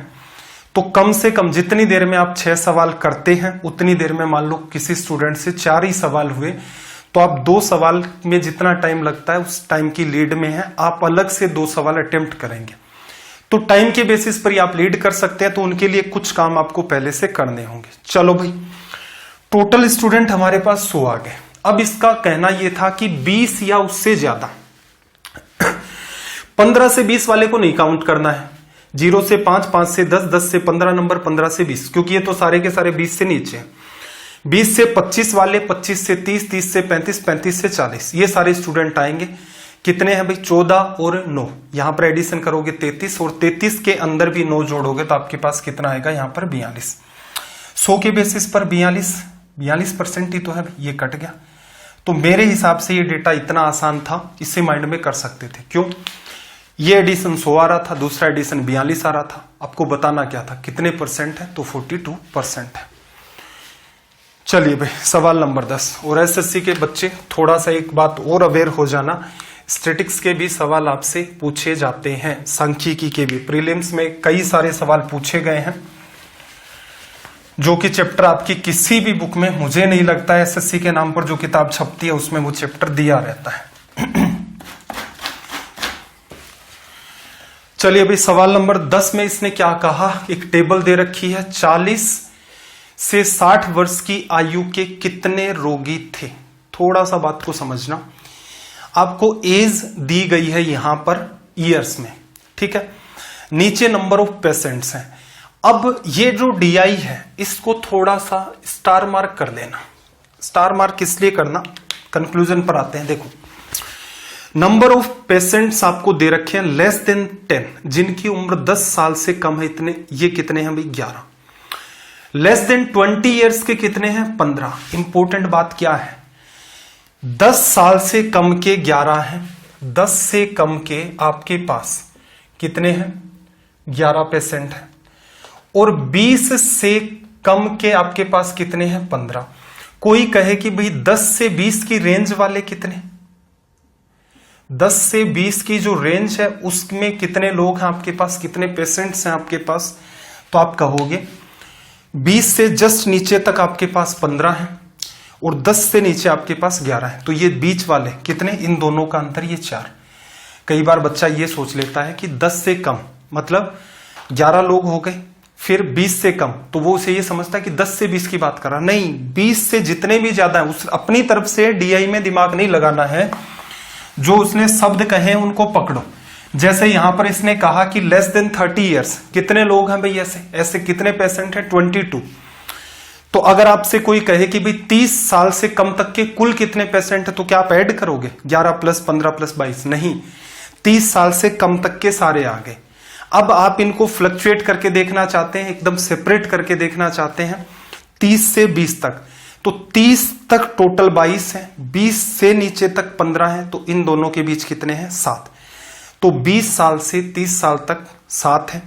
तो कम से कम जितनी देर में आप 6 सवाल करते हैं उतनी देर में मान लो किसी स्टूडेंट से 4 ही सवाल हुए तो आप 2 सवाल में जितना टाइम लगता है उस टाइम की लीड में है, आप अलग से 2 सवाल अटेम्प्ट करेंगे तो टाइम के बेसिस पर ही आप लीड कर सकते हैं। तो उनके लिए कुछ काम आपको पहले से करने होंगे। चलो भाई, टोटल स्टूडेंट हमारे पास 100 आ गए। अब इसका कहना यह था कि 20 या उससे ज्यादा 15 से 20 वाले को नहीं काउंट करना है, 0 से 5, 5 से 10, 10 से 15 नंबर, 15 से 20, क्योंकि ये तो सारे के सारे 20 से नीचे हैं। 20 से 25 वाले, 25 से 30, 30 से 35, 35 से 40, ये सारे स्टूडेंट आएंगे। कितने हैं भाई? 14 और 9, यहां पर एडिशन करोगे 33 और 33 के अंदर भी 9 जोड़ोगे तो आपके पास कितना आएगा यहाँ पर 42। 100 के बेसिस पर 42% ही तो है, ये कट गया। तो मेरे हिसाब से ये डेटा इतना आसान था, इसे माइंड में कर सकते थे। क्यों? ये एडिशन 100 आ रहा था, दूसरा एडिशन 42 आ रहा था, आपको बताना क्या था कितने परसेंट है, तो 42% है। चलिए भाई सवाल नंबर 10। और एसएससी के बच्चे थोड़ा सा एक बात और अवेयर हो जाना, स्टैटिक्स के भी सवाल आपसे पूछे जाते हैं, सांख्यिकी के भी प्रीलिम्स में कई सारे सवाल पूछे गए हैं जो कि चैप्टर आपकी किसी भी बुक में मुझे नहीं लगता एसएससी के नाम पर जो किताब छपती है उसमें वो चैप्टर दिया रहता है। चलिए अभी सवाल नंबर 10 में इसने क्या कहा, एक टेबल दे रखी है, 40 से 60 वर्ष की आयु के कितने रोगी थे। थोड़ा सा बात को समझना, आपको एज दी गई है यहां पर ईयर्स में, ठीक है, नीचे नंबर ऑफ पेशेंट्स हैं। अब ये जो डीआई है इसको थोड़ा सा स्टार मार्क कर देना। स्टार मार्क किस लिए करना, कंक्लूजन पर आते हैं। देखो नंबर ऑफ पेशेंट्स आपको दे रखे हैं लेस देन 10, जिनकी उम्र 10 साल से कम है, इतने, ये कितने हैं भाई 11। लेस देन 20 ईयर्स के कितने हैं 15। इंपॉर्टेंट बात क्या है, 10 साल से कम के 11 हैं, 10 से कम के आपके पास कितने हैं 11 पेशेंट हैं, और 20 से कम के आपके पास कितने हैं 15। कोई कहे कि भाई 10 से 20 की रेंज वाले कितने, 10 से 20 की जो रेंज है उसमें कितने लोग हैं आपके पास, कितने पेशेंट्स हैं आपके पास, तो आप कहोगे 20 से जस्ट नीचे तक आपके पास 15 हैं और 10 से नीचे आपके पास 11 है। तो ये बीच वाले कितने, इन दोनों का अंतर ये 4। कई बार बच्चा ये सोच लेता है कि 10 से कम मतलब 11 लोग हो गए, फिर 20 से कम, तो वो उसे ये समझता है कि 10 से 20 की बात कर रहा। नहीं, 20 से जितने भी ज्यादा है उस अपनी तरफ से डीआई में दिमाग नहीं लगाना है, जो उसने शब्द कहे उनको पकड़ो। जैसे यहां पर इसने कहा कि लेस देन 30 ईयर्स, कितने लोग हैं भाई ऐसे, ऐसे कितने पेशेंट हैं 22। तो अगर आपसे कोई कहे कि भाई 30 साल से कम तक के कुल कितने पेशेंट है, तो क्या आप ऐड करोगे 11 प्लस 15 प्लस 22? नहीं, 30 साल से कम तक के सारे आ गए। अब आप इनको फ्लक्चुएट करके देखना चाहते हैं, एकदम सेपरेट करके देखना चाहते हैं 30 से 20 तक, तो 30 तक टोटल 22 है, 20 से नीचे तक 15 है, तो इन दोनों के बीच कितने हैं 7। तो 20 साल से 30 साल तक 7 है,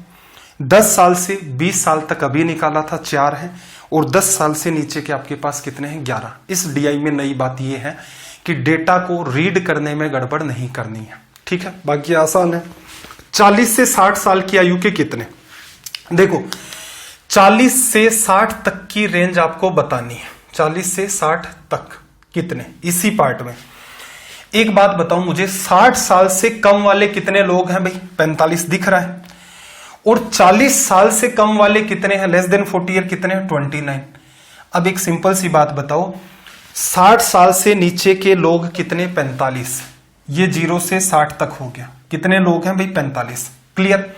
10 साल से 20 साल तक अभी निकाला था 4 है, और 10 साल से नीचे के आपके पास कितने हैं 11। इस डीआई में नई बात यह है कि डेटा को रीड करने में गड़बड़ नहीं करनी है, ठीक है, बाकी आसान है। 40 से 60 साल की आयु के कितने, देखो 40 से 60 तक की रेंज आपको बतानी है, 40 से 60 तक कितने, इसी पार्ट में एक बात बताओ मुझे, 60 साल से कम वाले कितने लोग हैं भाई? 45 दिख रहा है। और 40 साल से कम वाले कितने हैं? लेस देन 40 ईयर कितने हैं? 29। अब एक सिंपल सी बात बताओ, 60 साल से नीचे के लोग कितने? 45। ये 0 से 60 तक हो गया, कितने लोग हैं भाई? 45। क्लियर।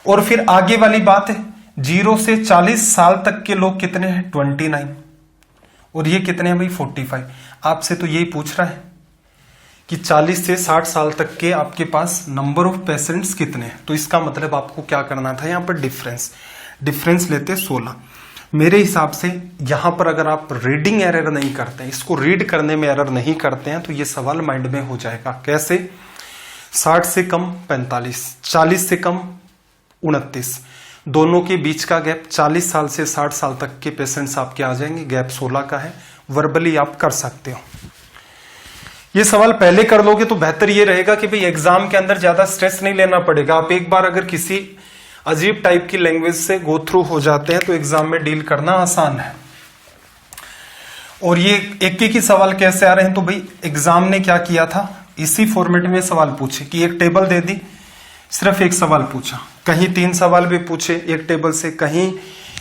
और फिर आगे वाली बात है, 0 से 40 साल तक के लोग कितने हैं? 29। और ये कितने हैं भाई? 45। आपसे तो यही पूछ रहा है कि 40 से 60 साल तक के आपके पास नंबर ऑफ पेशेंट्स कितने हैं। तो इसका मतलब आपको क्या करना था, यहां पर डिफरेंस लेते 16। मेरे हिसाब से यहां पर अगर आप रीडिंग एरर नहीं करते हैं, इसको रीड करने में एरर नहीं करते हैं, तो ये सवाल माइंड में हो जाएगा। कैसे? 60 से कम 45, 40 से कम 29, दोनों के बीच का गैप 40 साल से 60 साल तक के पेशेंट्स आपके आ जाएंगे, गैप 16 का है। वर्बली आप कर सकते हो। ये सवाल पहले कर लोगे तो बेहतर ये रहेगा कि भाई एग्जाम के अंदर ज्यादा स्ट्रेस नहीं लेना पड़ेगा। आप एक बार अगर किसी अजीब टाइप की लैंग्वेज से गो थ्रू हो जाते हैं तो एग्जाम में डील करना आसान है। और ये एक ही सवाल कैसे आ रहे हैं, तो भाई एग्जाम ने क्या किया था, इसी फॉर्मेट में सवाल पूछे कि एक टेबल दे दी, सिर्फ एक सवाल पूछा, कहीं 3 सवाल भी पूछे एक टेबल से, कहीं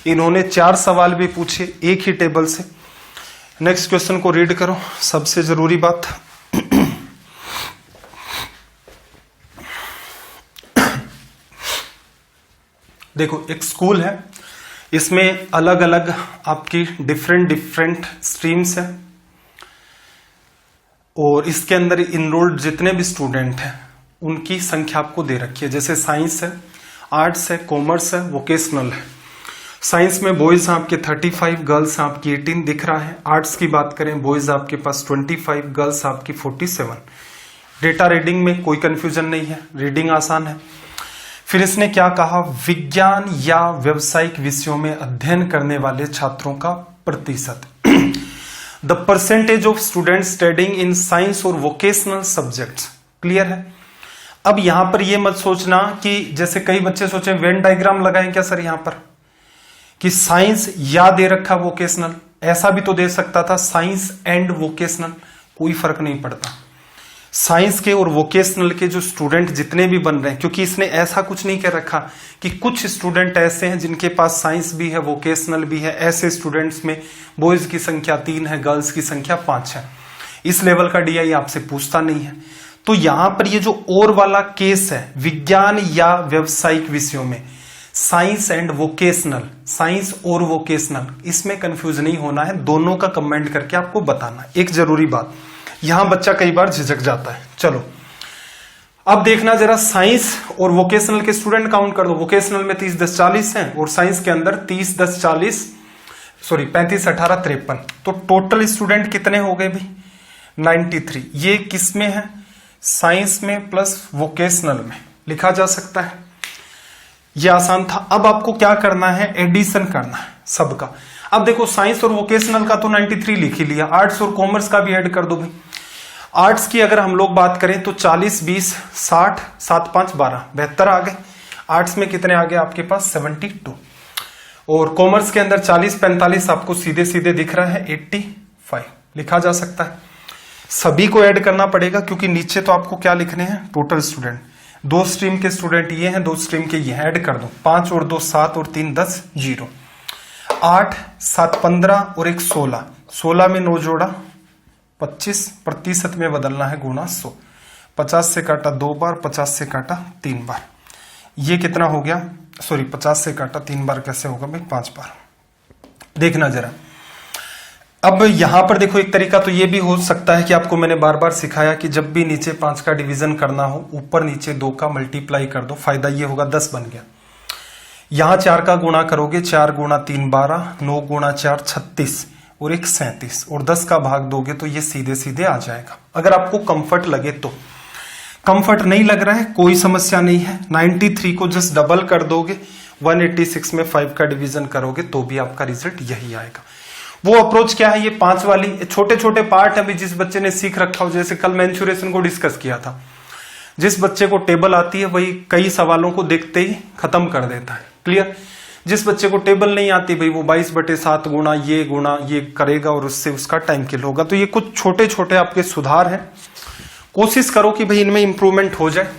इन्होंने 4 सवाल भी पूछे एक ही टेबल से। नेक्स्ट क्वेश्चन को रीड करो, सबसे जरूरी बात। देखो एक स्कूल है, इसमें अलग अलग आपकी डिफरेंट स्ट्रीम्स है और इसके अंदर इनरोल्ड जितने भी स्टूडेंट हैं उनकी संख्या आपको दे रखी है। जैसे साइंस है, आर्ट्स है, कॉमर्स है, वोकेशनल है। साइंस में बॉयज आपके 35, गर्ल्स आपकी 18 दिख रहा है। आर्ट्स की बात करें, बॉयज आपके पास 25, गर्ल्स आपकी 47। डेटा रीडिंग में कोई कंफ्यूजन नहीं है, रीडिंग आसान है। फिर इसने क्या कहा, विज्ञान या व्यवसायिक विषयों में अध्ययन करने वाले छात्रों का प्रतिशत, the percentage of students studying in science और वोकेशनल सब्जेक्ट्स। क्लियर है। अब यहां पर यह मत सोचना कि जैसे कई बच्चे सोचे वेन डायग्राम लगाएं क्या सर यहां पर, कि साइंस या दे रखा वोकेशनल, ऐसा भी तो दे सकता था साइंस एंड वोकेशनल, कोई फर्क नहीं पड़ता। साइंस के और वोकेशनल के जो स्टूडेंट जितने भी बन रहे हैं, क्योंकि इसने ऐसा कुछ नहीं कह रखा कि कुछ स्टूडेंट ऐसे हैं जिनके पास साइंस भी है वोकेशनल भी है, ऐसे स्टूडेंट्स में बॉयज की संख्या 3 है, गर्ल्स की संख्या 5 है। इस लेवल का डीआई आपसे पूछता नहीं है। तो यहां पर ये जो और वाला केस है, विज्ञान या व्यवसायिक विषयों में, साइंस एंड वोकेशनल, साइंस और वोकेशनल, इसमें कंफ्यूज नहीं होना है, दोनों का कमेंट करके आपको बताना। एक जरूरी बात, यहां बच्चा कई बार झिझक जाता है। चलो अब देखना जरा, साइंस और वोकेशनल के स्टूडेंट काउंट कर दो। वोकेशनल में 30 10 40 हैं और साइंस के अंदर 30 10 40 35 18 53। तो टोटल स्टूडेंट कितने हो गए भाई? 93। ये किस में है? साइंस में प्लस वोकेशनल में लिखा जा सकता है। ये आसान था। अब आपको क्या करना है, एडिशन करना है सबका। अब देखो साइंस और वोकेशनल का तो 93 लिख ही लिया, आर्ट्स और कॉमर्स का भी ऐड कर दो भाई। आर्ट्स की अगर हम लोग बात करें तो 40 20 60 7 5 12 72 आ गए। आर्ट्स में कितने आ गए आपके पास? 72। और कॉमर्स के अंदर 40 45 आपको सीधे सीधे दिख रहा है, 85 लिखा जा सकता है। सभी को ऐड करना पड़ेगा क्योंकि नीचे तो आपको क्या लिखने हैं, टोटल स्टूडेंट। 2 स्ट्रीम के स्टूडेंट ये हैं, 2 स्ट्रीम के ये हैं, ऐड कर दो। 5 और 2 7 और 3 10 0। 8 7 15 और 1 16। 16 में 9 जोड़ा 25, प्रतिशत में बदलना है गुणा 100। 50 से काटा 2 बार, 50 से काटा 3 बार। ये कितना हो गया? 50 से काटा 3 बार कैसे होगा भाई? 5 बार। देखना जरा। अब यहां पर देखो, एक तरीका तो ये भी हो सकता है कि आपको मैंने बार बार सिखाया कि जब भी नीचे 5 का डिवीजन करना हो, ऊपर नीचे 2 का मल्टीप्लाई कर दो। फायदा ये होगा 10 बन गया। यहां 4 का गुणा करोगे, 4 गुणा 3 12, 9 गुणा 4 36 और 1 37 और 10 का भाग दोगे तो ये सीधे सीधे आ जाएगा, अगर आपको कंफर्ट लगे तो। कंफर्ट नहीं लग रहा है कोई समस्या नहीं है, 93 को जस्ट डबल कर दोगे, 186 में 5 का डिवीजन करोगे तो भी आपका रिजल्ट यही आएगा। वो अप्रोच क्या है, ये 5 वाली छोटे छोटे पार्ट है जिस बच्चे ने सीख रखा हो। जैसे कल मेंसुरेशन को डिस्कस किया था, जिस बच्चे को टेबल आती है वही कई सवालों को देखते ही खत्म कर देता है। क्लियर। जिस बच्चे को टेबल नहीं आती भाई, वो 22/7 गुणा ये करेगा और उससे उसका टाइम किल होगा। तो ये कुछ छोटे छोटे आपके सुधार हैं, कोशिश करो कि भाई इनमें इंप्रूवमेंट हो जाए।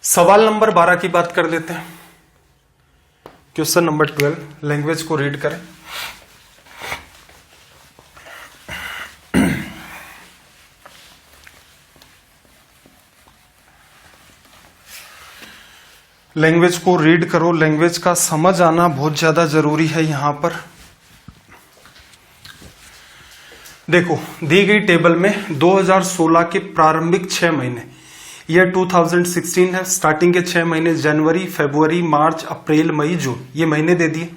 सवाल नंबर 12 की बात कर लेते हैं। क्वेश्चन नंबर 12, लैंग्वेज को रीड करें। लैंग्वेज को रीड करो, लैंग्वेज का समझ आना बहुत ज्यादा जरूरी है। यहां पर देखो, दी गई टेबल में 2016 के प्रारंभिक 6 महीने, ईयर 2016 है, स्टार्टिंग के 6 महीने जनवरी, फरवरी, मार्च, अप्रैल, मई, जून, ये महीने दे दिए।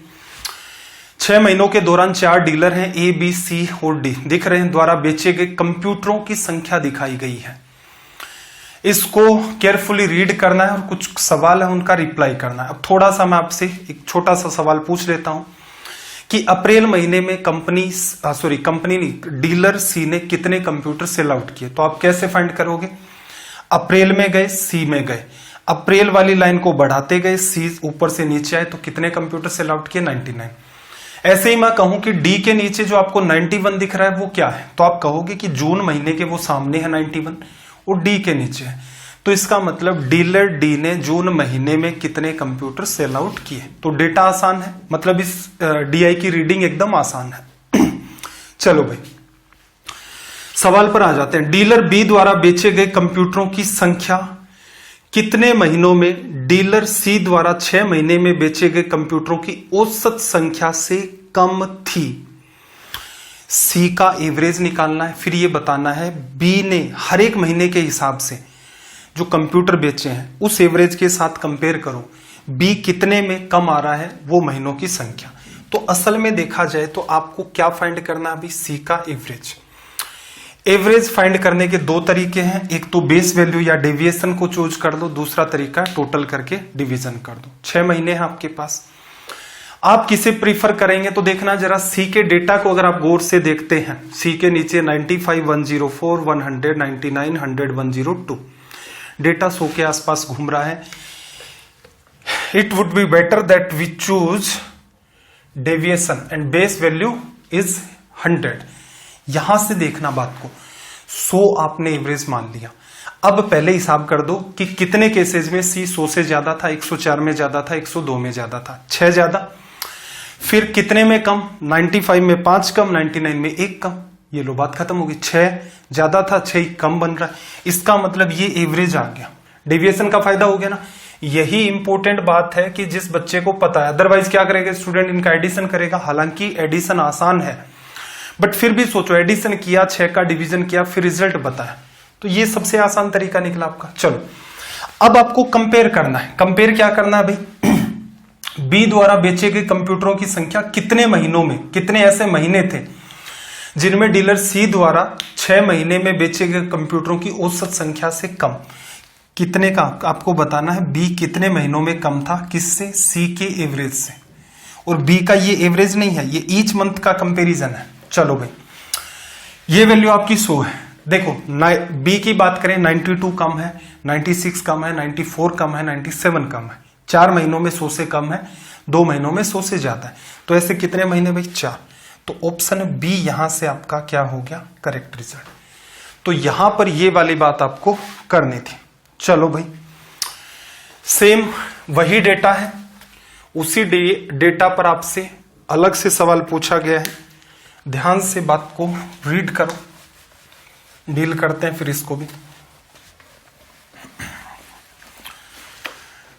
6 महीनों के दौरान 4 डीलर हैं, ए, बी, सी और डी दिख रहे हैं, द्वारा बेचे गए कंप्यूटरों की संख्या दिखाई गई है। इसको केयरफुली रीड करना है और कुछ सवाल है उनका रिप्लाई करना है। अब थोड़ा सा मैं आपसे एक छोटा सा सवाल पूछ लेता हूं कि अप्रैल महीने में कंपनी नहीं, डीलर सी ने कितने कंप्यूटर सेल आउट किए। तो आप कैसे फाइंड करोगे? अप्रैल में गए, सी में गए, अप्रैल वाली लाइन को बढ़ाते गए, सी ऊपर से नीचे आए, तो कितने कंप्यूटर सेल आउट किए? 99। ऐसे ही मैं कहूं कि डी के नीचे जो आपको 91 दिख रहा है वो क्या है, तो आप कहोगे कि जून महीने के वो सामने है 91 और डी के नीचे है। तो इसका मतलब डीलर डी ने जून महीने में कितने कंप्यूटर सेल आउट किए। तो डेटा आसान है, मतलब इस डीआई की रीडिंग एकदम आसान है। चलो भाई सवाल पर आ जाते हैं। डीलर बी द्वारा बेचे गए कंप्यूटरों की संख्या कितने महीनों में डीलर सी द्वारा 6 महीने में बेचे गए कंप्यूटरों की औसत संख्या से कम थी? सी का एवरेज निकालना है, फिर ये बताना है बी ने हर एक महीने के हिसाब से जो कंप्यूटर बेचे हैं उस एवरेज के साथ कंपेयर करो, बी कितने में कम आ रहा है वो महीनों की संख्या। तो असल में देखा जाए तो आपको क्या फाइंड करना है अभी? सी का एवरेज। एवरेज फाइंड करने के 2 तरीके हैं, एक तो बेस वैल्यू या डेविएशन को चूज कर लो, दूसरा तरीका टोटल करके डिवीजन कर दो। 6 महीने हैं आपके पास, आप किसे प्रीफर करेंगे? तो देखना जरा सी के डेटा को अगर आप गौर से देखते हैं, सी के नीचे 95, 104, 100, 99, 100, 102 डेटा 100 के आसपास घूम रहा है। It would be better that we choose deviation and base value is 100। यहां से देखना बात को, 100 आपने एवरेज मान लिया। अब पहले हिसाब कर दो कि कितने केसेस में सी 100 से ज्यादा था, 104 में ज्यादा था, 102 में ज्यादा था, 6 ज्यादा। फिर कितने में कम? 95 में 5 कम, 99 में 1 कम। ये लो बात खत्म होगी। 6 ज्यादा था, 6 कम बन रहा है, इसका मतलब ये एवरेज आ गया। डेविएशन का फायदा हो गया ना। यही इंपॉर्टेंट बात है कि जिस बच्चे को पता है, अदरवाइज क्या करेगा स्टूडेंट? इनका एडिशन करेगा। हालांकि एडिशन आसान है, बट फिर भी सोचो, एडिशन किया, 6 का डिवीजन किया, फिर रिजल्ट बताया, तो ये सबसे आसान तरीका निकला आपका। चलो अब आपको कंपेयर करना है। कंपेयर क्या करना है भाई? बी द्वारा बेचे गए कंप्यूटरों की संख्या कितने महीनों में, कितने ऐसे महीने थे जिनमें डीलर सी द्वारा 6 महीने में बेचे गए कंप्यूटरों की औसत संख्या से कम। कितने का आपको बताना है, बी कितने महीनों में कम था, किससे? सी के एवरेज से। और बी का ये एवरेज नहीं है, ये ईच मंथ का कंपेरिजन है। चलो भाई ये वैल्यू आपकी 100 है। देखो बी की बात करें, 92 कम है, 96 कम है, 94 कम है, 97 कम है। 4 महीनों में 100 से कम है, 2 महीनों में 100 से ज्यादा है। तो ऐसे कितने महीने भाई? 4। तो ऑप्शन बी यहां से आपका क्या हो गया? Correct result. तो यहां पर ये वाली बात आपको करनी थी। चलो भाई सेम वही डेटा है, उसी डेटा पर आपसे अलग से सवाल पूछा गया है। ध्यान से बात को रीड करो, डील करते हैं फिर इसको भी।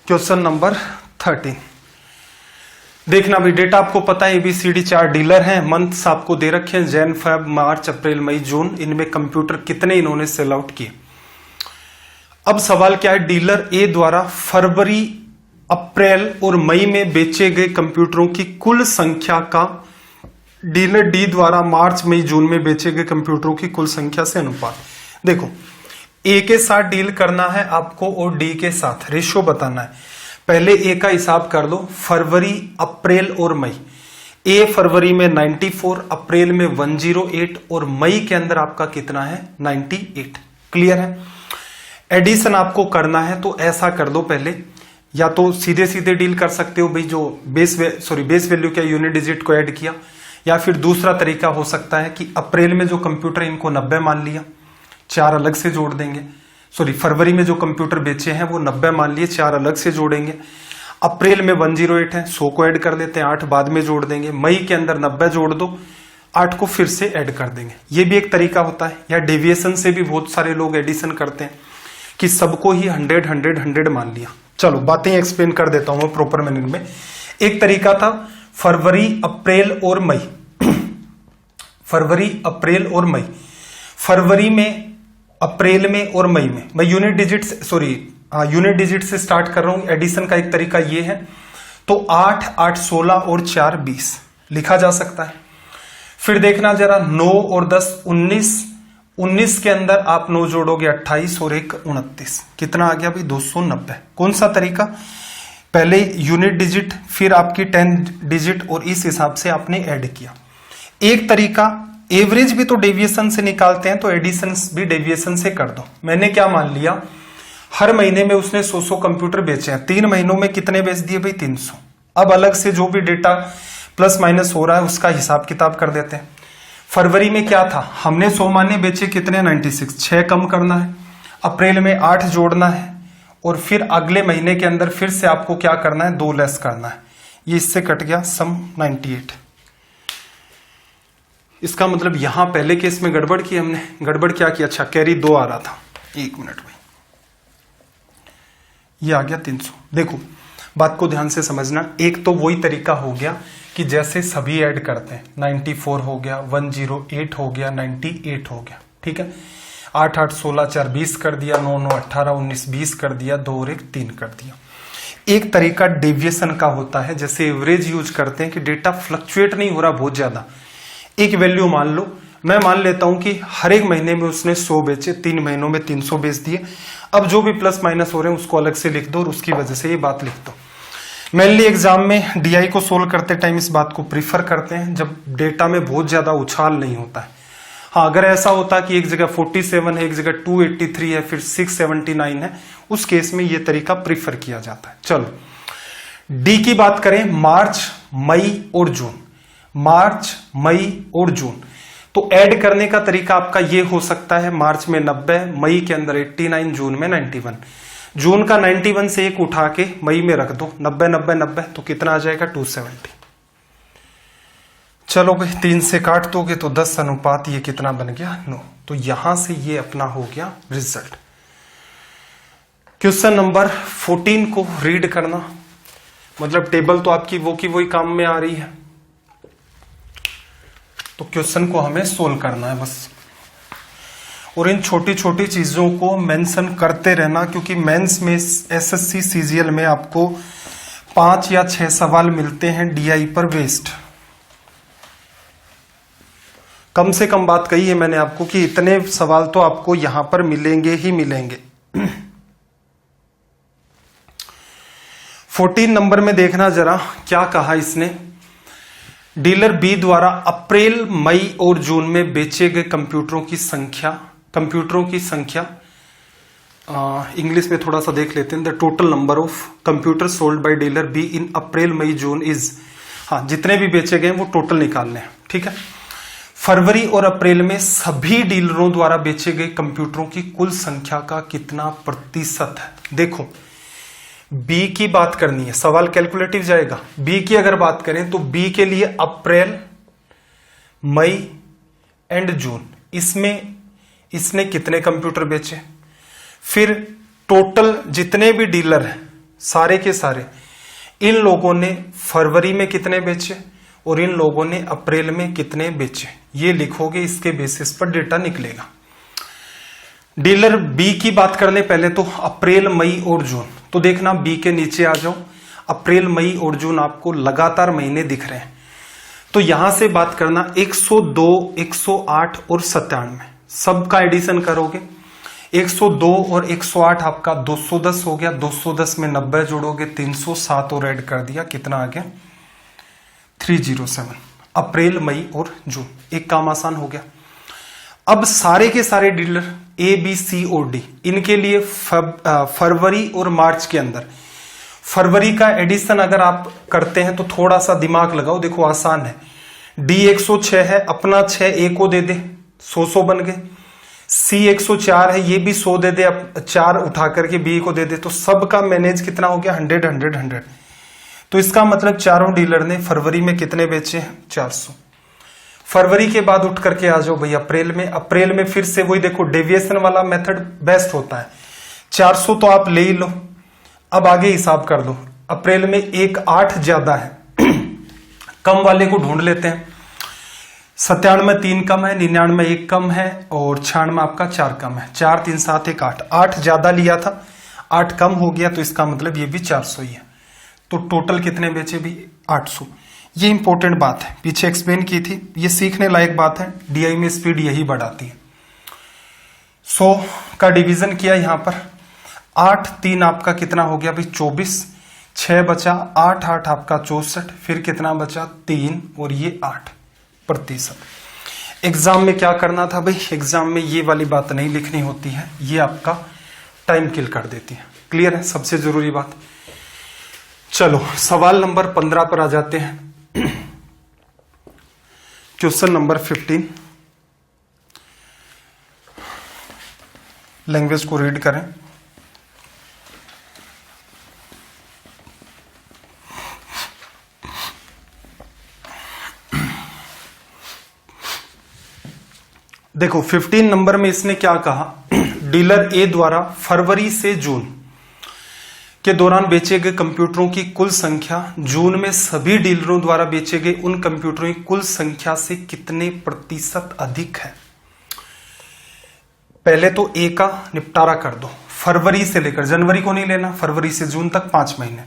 क्वेश्चन नंबर 13 देखना भी, डेटा आपको पता है ABCD 4 डीलर हैं, मंथ्स आपको दे रखे हैं, जैन, फेब, मार्च, अप्रैल, मई, जून। इनमें कंप्यूटर कितने इन्होंने सेल आउट किए। अब सवाल क्या है? डीलर ए द्वारा फरवरी, अप्रैल और मई में बेचे गए कंप्यूटरों की कुल संख्या का डीलर डी द्वारा मार्च, मई, जून में बेचे गए कंप्यूटरों की कुल संख्या से अनुपात। देखो ए के साथ डील करना है आपको और डी के साथ रेशियो बताना है। पहले ए का हिसाब कर लो, फरवरी, अप्रैल और मई। ए फरवरी में 94, अप्रैल में 108 और मई के अंदर आपका कितना है? 98। क्लियर है? एडिशन आपको करना है तो ऐसा कर दो, पहले या तो सीधे सीधे डील कर सकते हो भाई, जो बेस वैल्यू क्या यूनिट डिजिट को ऐड किया, या फिर दूसरा तरीका हो सकता है कि अप्रैल में जो कंप्यूटर इनको 90 मान लिया, 4 अलग से जोड़ देंगे। सॉरी, फरवरी में जो कंप्यूटर बेचे हैं वो 90 मान लिए, 4 अलग से जोड़ेंगे। अप्रैल में 108 है, 100 को ऐड कर देते हैं, 8 बाद में जोड़ देंगे। मई के अंदर 90 जोड़ दो, 8 को फिर से ऐड कर देंगे। ये भी एक तरीका होता है। या डेविएशन से भी बहुत सारे लोग एडिशन करते हैं कि सबको ही 100 100 100 मान लिया। चलो बातें एक्सप्लेन कर देता हूं प्रॉपर मीनिंग में। एक तरीका था फरवरी, अप्रैल और मई। फरवरी, अप्रैल और मई। फरवरी में, अप्रैल में और मई में मैं यूनिट डिजिट से स्टार्ट कर रहा हूं। एडिशन का एक तरीका ये है। तो 8 8 16 और 4 20 लिखा जा सकता है। फिर देखना जरा 9 और 10 19। 19 के अंदर आप 9 जोड़ोगे 28 और 1 29। कितना आ गया भाई? 290। कौन सा तरीका? पहले यूनिट डिजिट, फिर आपकी 10 डिजिट और इस हिसाब से आपने ऐड किया। एक तरीका, एवरेज भी तो डेविएशन से निकालते हैं, तो एडिशन भी डेविएशन से कर दो। मैंने क्या मान लिया, हर महीने में उसने 100 कंप्यूटर बेचे हैं। 3 महीनों में कितने बेच दिए भाई? 300। अब अलग से जो भी डेटा प्लस माइनस हो रहा है उसका हिसाब किताब कर देते हैं। फरवरी में क्या था, हमने 100 माने बेचे कितने? 96। 6 कम करना है। अप्रैल में 8 जोड़ना है और फिर अगले महीने के अंदर फिर से आपको क्या करना है? 2 लेस करना है। ये इससे कट गया, सम 98। इसका मतलब यहां पहले केस में गड़बड़ की हमने। गड़बड़ क्या किया? अच्छा, कैरी 2 आ रहा था। 1 मिनट भाई, ये आ गया 300। देखो बात को ध्यान से समझना। एक तो वही तरीका हो गया कि जैसे सभी ऐड करते हैं। 94 हो गया, 108 हो गया, 98 हो गया। ठीक है, 8 8 16 4 20 कर दिया, 9 9 18 19 20 कर दिया, 2 और 1 3 कर दिया। एक तरीका डेविएशन का होता है, जैसे एवरेज यूज करते हैं कि डेटा फ्लक्चुएट नहीं हो रहा बहुत ज्यादा। एक वैल्यू मान लो, मैं मान लेता हूं कि हर एक महीने में उसने 100 बेचे, 3 महीनों में 300 बेच दिए। अब जो भी प्लस माइनस हो रहे हैं उसको अलग से लिख दो और उसकी वजह से ये बात लिख दो। मेनली एग्जाम में डीआई को सोल्व करते टाइम इस बात को प्रीफर करते हैं जब डेटा में बहुत ज्यादा उछाल नहीं होता है। हाँ, अगर ऐसा होता कि एक जगह 47 है, एक जगह 283 है, फिर 679 है, उस केस में ये तरीका प्रीफर किया जाता है। चलो डी की बात करें, मार्च, मई और जून। मार्च, मई और जून, तो ऐड करने का तरीका आपका ये हो सकता है। मार्च में 90, मई के अंदर 89, जून में 91। जून का 91 से 1 उठा के मई में रख दो, 90 90 90, तो कितना आ जाएगा? 270। चलो भाई 3 से काट दोगे तो 10 अनुपात ये कितना बन गया? 9। तो यहां से ये अपना हो गया रिजल्ट। क्वेश्चन नंबर 14 को रीड करना, मतलब टेबल तो आपकी वो की वही काम में आ रही है, तो क्वेश्चन को हमें सोल्व करना है बस। और इन छोटी छोटी चीजों को मेंशन करते रहना, क्योंकि मेंस में एसएससी सीजीएल में आपको 5 या 6 सवाल मिलते हैं डीआई पर वेस्ट। कम से कम बात कही है मैंने आपको कि इतने सवाल तो आपको यहां पर मिलेंगे ही मिलेंगे। 14 नंबर में देखना जरा क्या कहा इसने। डीलर बी द्वारा अप्रैल, मई और जून में बेचे गए कंप्यूटरों की संख्या इंग्लिश में थोड़ा सा देख लेते हैं। The total number of computer sold by dealer B in April, May, June is, हाँ जितने भी बेचे गए वो टोटल निकालने हैं। ठीक है, फरवरी और अप्रैल में सभी डीलरों द्वारा बेचे गए कंप्यूटरों की कुल संख्या का कितना प्रतिशत है? देखो बी की बात करनी है, सवाल कैलकुलेटिव जाएगा। बी की अगर बात करें तो बी के लिए अप्रैल, मई एंड जून, इसमें इसने कितने कंप्यूटर बेचे, फिर टोटल जितने भी डीलर हैं सारे के सारे, इन लोगों ने फरवरी में कितने बेचे और इन लोगों ने अप्रैल में कितने बेचे, ये लिखोगे। इसके बेसिस पर डेटा निकलेगा। डीलर बी की बात करने पहले तो अप्रैल, मई और जून, तो देखना बी के नीचे आ जाओ। अप्रैल, मई और जून आपको लगातार महीने दिख रहे हैं, तो यहां से बात करना 102, 108 और 97, सबका एडिशन करोगे। 102 और 108 आपका 210 हो गया। 210 में 90 जोड़ोगे, 307 और ऐड कर दिया, कितना आ गया? 307। अप्रैल, मई और जून, एक काम आसान हो गया। अब सारे के सारे डीलर ए, बी, सी और डी, इनके लिए फरवरी और मार्च के अंदर फरवरी का एडिशन अगर आप करते हैं तो थोड़ा सा दिमाग लगाओ। देखो आसान है। डी 106 है, अपना 6 ए को दे दे, 100 बन गए। सी 104 है, ये भी 100 दे दे, अब 4 उठा करके बी को दे दे, तो सबका मैनेज कितना हो गया 100 100 100। तो इसका मतलब चारों डीलर ने फरवरी में कितने बेचे हैं 400। फरवरी के बाद उठ करके आ जाओ भाई अप्रैल में। अप्रैल में फिर से वही देखो, डेविएशन वाला मेथड बेस्ट होता है। 400 तो आप ले ही लो, अब आगे हिसाब कर लो। अप्रैल में 1 8 ज्यादा है कम वाले को ढूंढ लेते हैं। 97 3 कम है, 99 1 कम है और 96 आपका 4 कम है। 4 3 7 1 8, 8 ज्यादा लिया था, 8 कम हो गया, तो इसका मतलब ये भी 400 ही है। तो टोटल कितने बेचे भी 800। ये इंपॉर्टेंट बात है, पीछे एक्सप्लेन की थी, ये सीखने लायक बात है। डीआई में स्पीड यही बढ़ाती है। 100 का डिवीजन किया यहां पर, 8 3 आपका कितना हो गया भाई 24, 6 बचा, 8 8 आपका 64, फिर कितना बचा 3 और ये 8%। एग्जाम में क्या करना था भाई, एग्जाम में ये वाली बात नहीं लिखनी होती है, ये आपका टाइम किल कर देती है। क्लियर है, सबसे जरूरी बात। चलो सवाल नंबर 15 पर आ जाते हैं। क्वेश्चन नंबर 15, लैंग्वेज को रीड करें। देखो 15 नंबर में इसने क्या कहा, डीलर ए द्वारा फरवरी से जून के दौरान बेचे गए कंप्यूटरों की कुल संख्या जून में सभी डीलरों द्वारा बेचे गए उन कंप्यूटरों की कुल संख्या से कितने प्रतिशत अधिक है। पहले तो ए का निपटारा कर दो, फरवरी से लेकर, जनवरी को नहीं लेना, फरवरी से जून तक 5 महीने।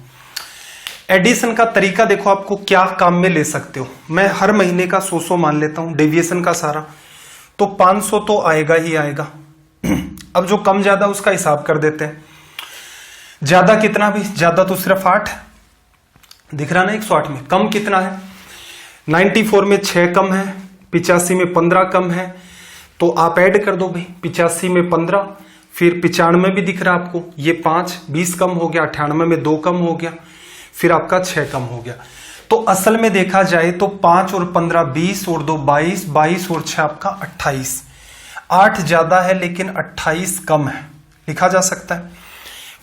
एडिशन का तरीका देखो, आपको क्या काम में ले सकते हो। मैं हर महीने का 100 मान लेता हूं, डेविएशन का सारा, तो 500 तो आएगा ही आएगा। अब जो कम ज्यादा उसका हिसाब कर देते हैं। ज्यादा कितना भी, ज्यादा तो सिर्फ 8 दिख रहा ना 108 में, कम कितना है 94 में 6 कम है, 85 में 15 कम है, तो आप ऐड कर दो भाई, 85 में 15, फिर 95 भी दिख रहा है आपको, ये 5 20 कम हो गया, 98 में 2 कम हो गया, फिर आपका 6 कम हो गया। तो असल में देखा जाए तो 5 और 15 20 और 2 22, 22 और 6 आपका 28। 8 ज्यादा है लेकिन 28 कम है, लिखा जा सकता है।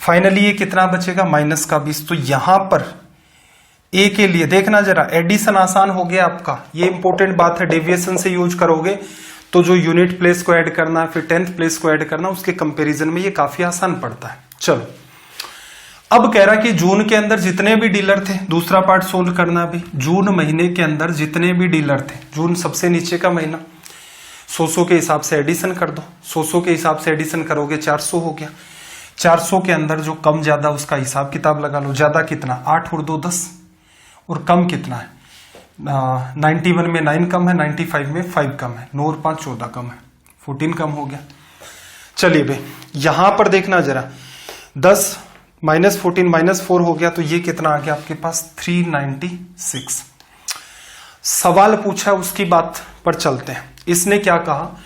फाइनली ये कितना बचेगा माइनस का 20। तो यहां पर ए के लिए देखना जरा, एडिशन आसान हो गया आपका, ये इंपॉर्टेंट बात है। डेविएशन से यूज करोगे तो जो यूनिट प्लेस को ऐड करना है, फिर 10th प्लेस को ऐड करना, उसके कंपैरिजन में ये काफी आसान पड़ता है। चलो अब कह रहा कि जून के अंदर जितने भी डीलर थे, दूसरा पार्ट सोल्व करना भी, जून महीने के अंदर जितने भी डीलर थे, जून सबसे नीचे का महीना, 100 के हिसाब से एडिशन कर दो, 100 के हिसाब से एडिशन करोगे 400 हो गया। 400 के अंदर जो कम ज्यादा उसका हिसाब किताब लगा लो। ज्यादा कितना 8 और 2 10, और कम कितना है 91 में 9 कम है, 95 में 5 कम है, 9 और 5 14 कम है, 14 कम हो गया। चलिए भाई यहां पर देखना जरा, 10 माइनस 14 माइनस 4 हो गया, तो ये कितना आ गया आपके पास 396। सवाल पूछा उसकी बात पर चलते हैं। इसने क्या कहा,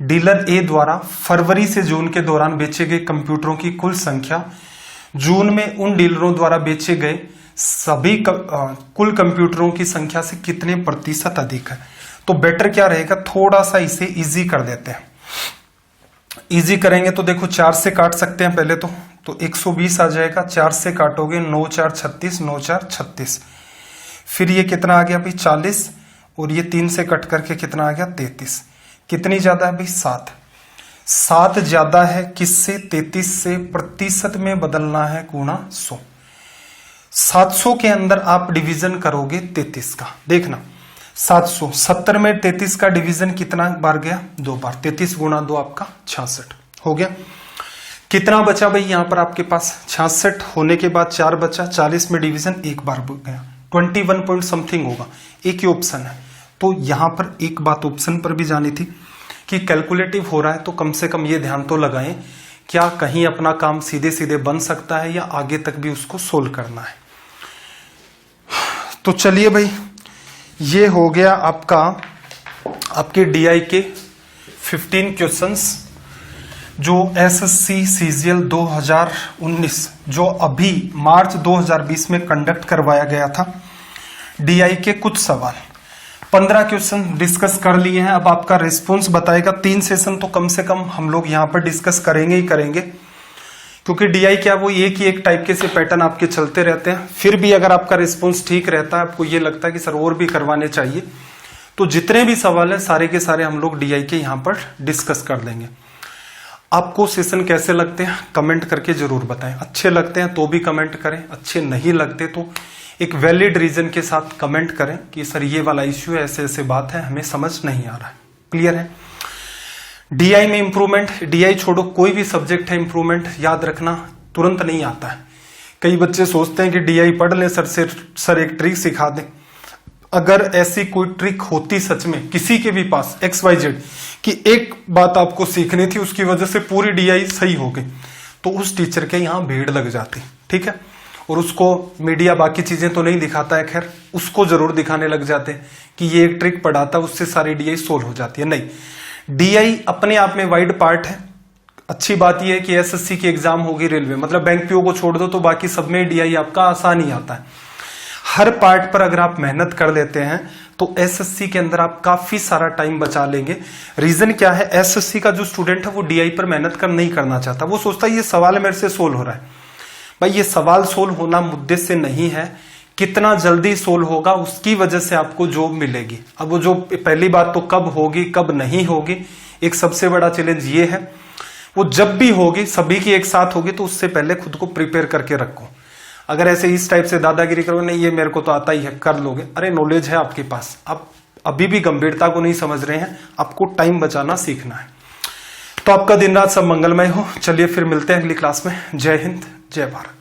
डीलर ए द्वारा फरवरी से जून के दौरान बेचे गए कंप्यूटरों की कुल संख्या जून में उन डीलरों द्वारा बेचे गए सभी कुल कंप्यूटरों की संख्या से कितने प्रतिशत अधिक है। तो बेटर क्या रहेगा, थोड़ा सा इसे इजी कर देते हैं। इजी करेंगे तो देखो 4 से काट सकते हैं पहले तो 120 आ जाएगा, 4 से काटोगे 9 4 36, 9 4 36, फिर ये कितना आ गया भाई 40, और ये 3 से कट करके कितना आ गया 33। कितनी ज्यादा है भाई 7। 7 ज्यादा है किससे, 33 से, प्रतिशत में बदलना है गुणा 100। 700 के अंदर आप डिवीजन करोगे 33 का, देखना 770 में 33 का डिवीजन कितना बार गया 2 बार, 33 गुणा 2 आपका 66 हो गया। कितना बचा भाई यहां पर आपके पास 66 होने के बाद 4 बचा, 40 में डिवीजन 1 बार गया, 21 पॉइंट समथिंग होगा, एक ही ऑप्शन है। तो यहां पर एक बात ऑप्शन पर भी जानी थी कि कैलकुलेटिव हो रहा है, तो कम से कम ये ध्यान तो लगाएं क्या कहीं अपना काम सीधे सीधे बन सकता है या आगे तक भी उसको सोल्व करना है। तो चलिए भाई ये हो गया आपके डीआई के 15 क्वेश्चंस जो एसएससी सीजीएल 2019 जो अभी मार्च 2020 में कंडक्ट करवाया गया था। डीआई के कुछ सवाल 15 क्वेश्चन डिस्कस कर लिए हैं। अब आपका रिस्पॉन्स बताएगा। 3 सेशन तो कम से कम हम लोग यहाँ पर डिस्कस करेंगे ही करेंगे, क्योंकि डीआई क्या वो एक ही एक टाइप के से पैटर्न आपके चलते रहते हैं। फिर भी अगर आपका रिस्पॉन्स ठीक रहता है, आपको ये लगता है कि सर और भी करवाने चाहिए, तो जितने भी सवाल है सारे के सारे हम लोग डीआई के यहाँ पर डिस्कस कर लेंगे। आपको सेशन कैसे लगते हैं कमेंट करके जरूर बताएं। अच्छे लगते हैं तो भी कमेंट करें, अच्छे नहीं लगते तो एक वैलिड रीजन के साथ कमेंट करें कि सर ये वाला इश्यू है, ऐसे ऐसे बात है, हमें समझ नहीं आ रहा है। क्लियर है? डीआई में इंप्रूवमेंट, डीआई छोड़ो कोई भी सब्जेक्ट है, इंप्रूवमेंट याद रखना तुरंत नहीं आता है। कई बच्चे सोचते हैं कि डीआई पढ़ लें सर से, सर एक ट्रिक सिखा दें। अगर ऐसी कोई ट्रिक होती सच में किसी के भी पास XYZ कि एक बात आपको सीखनी थी, उसकी वजह से पूरी डीआई सही हो गई, तो उस टीचर के यहाँ भीड़ लग जाती। ठीक है? और उसको मीडिया बाकी चीजें तो नहीं दिखाता है, खैर उसको जरूर दिखाने लग जाते हैं कि ये एक ट्रिक पढ़ाता, उससे सारी डीआई सोल्व हो जाती है। नहीं, डीआई अपने आप में वाइड पार्ट है। अच्छी बात यह है कि एसएससी की एग्जाम होगी, रेलवे मतलब बैंक पीओ को छोड़ दो तो बाकी सब में डीआई आपका आसान ही आता है। हर पार्ट पर अगर आप मेहनत कर लेते हैं तो एसएससी के अंदर आप काफी सारा टाइम बचा लेंगे। रीजन क्या है? एसएससी का जो स्टूडेंट है वो डीआई पर मेहनत नहीं करना चाहता। वो सोचता है ये सवाल मेरे से सोल्व हो रहा है। भाई ये सवाल सोल्व होना मुद्दे से नहीं है, कितना जल्दी सोल्व होगा उसकी वजह से आपको जॉब मिलेगी। अब वो जो पहली बात तो कब होगी कब नहीं होगी, एक सबसे बड़ा चैलेंज ये है। वो जब भी होगी सभी की एक साथ होगी, तो उससे पहले खुद को प्रिपेयर करके रखो। अगर ऐसे इस टाइप से दादागिरी करोगे, नहीं ये मेरे को तो आता ही है, कर लोगे, अरे नॉलेज है आपके पास, आप अभी भी गंभीरता को नहीं समझ रहे हैं, आपको टाइम बचाना सीखना है। तो आपका दिन रात सब मंगलमय हो। चलिए फिर मिलते हैं अगली क्लास में। जय हिंद, जय भारत।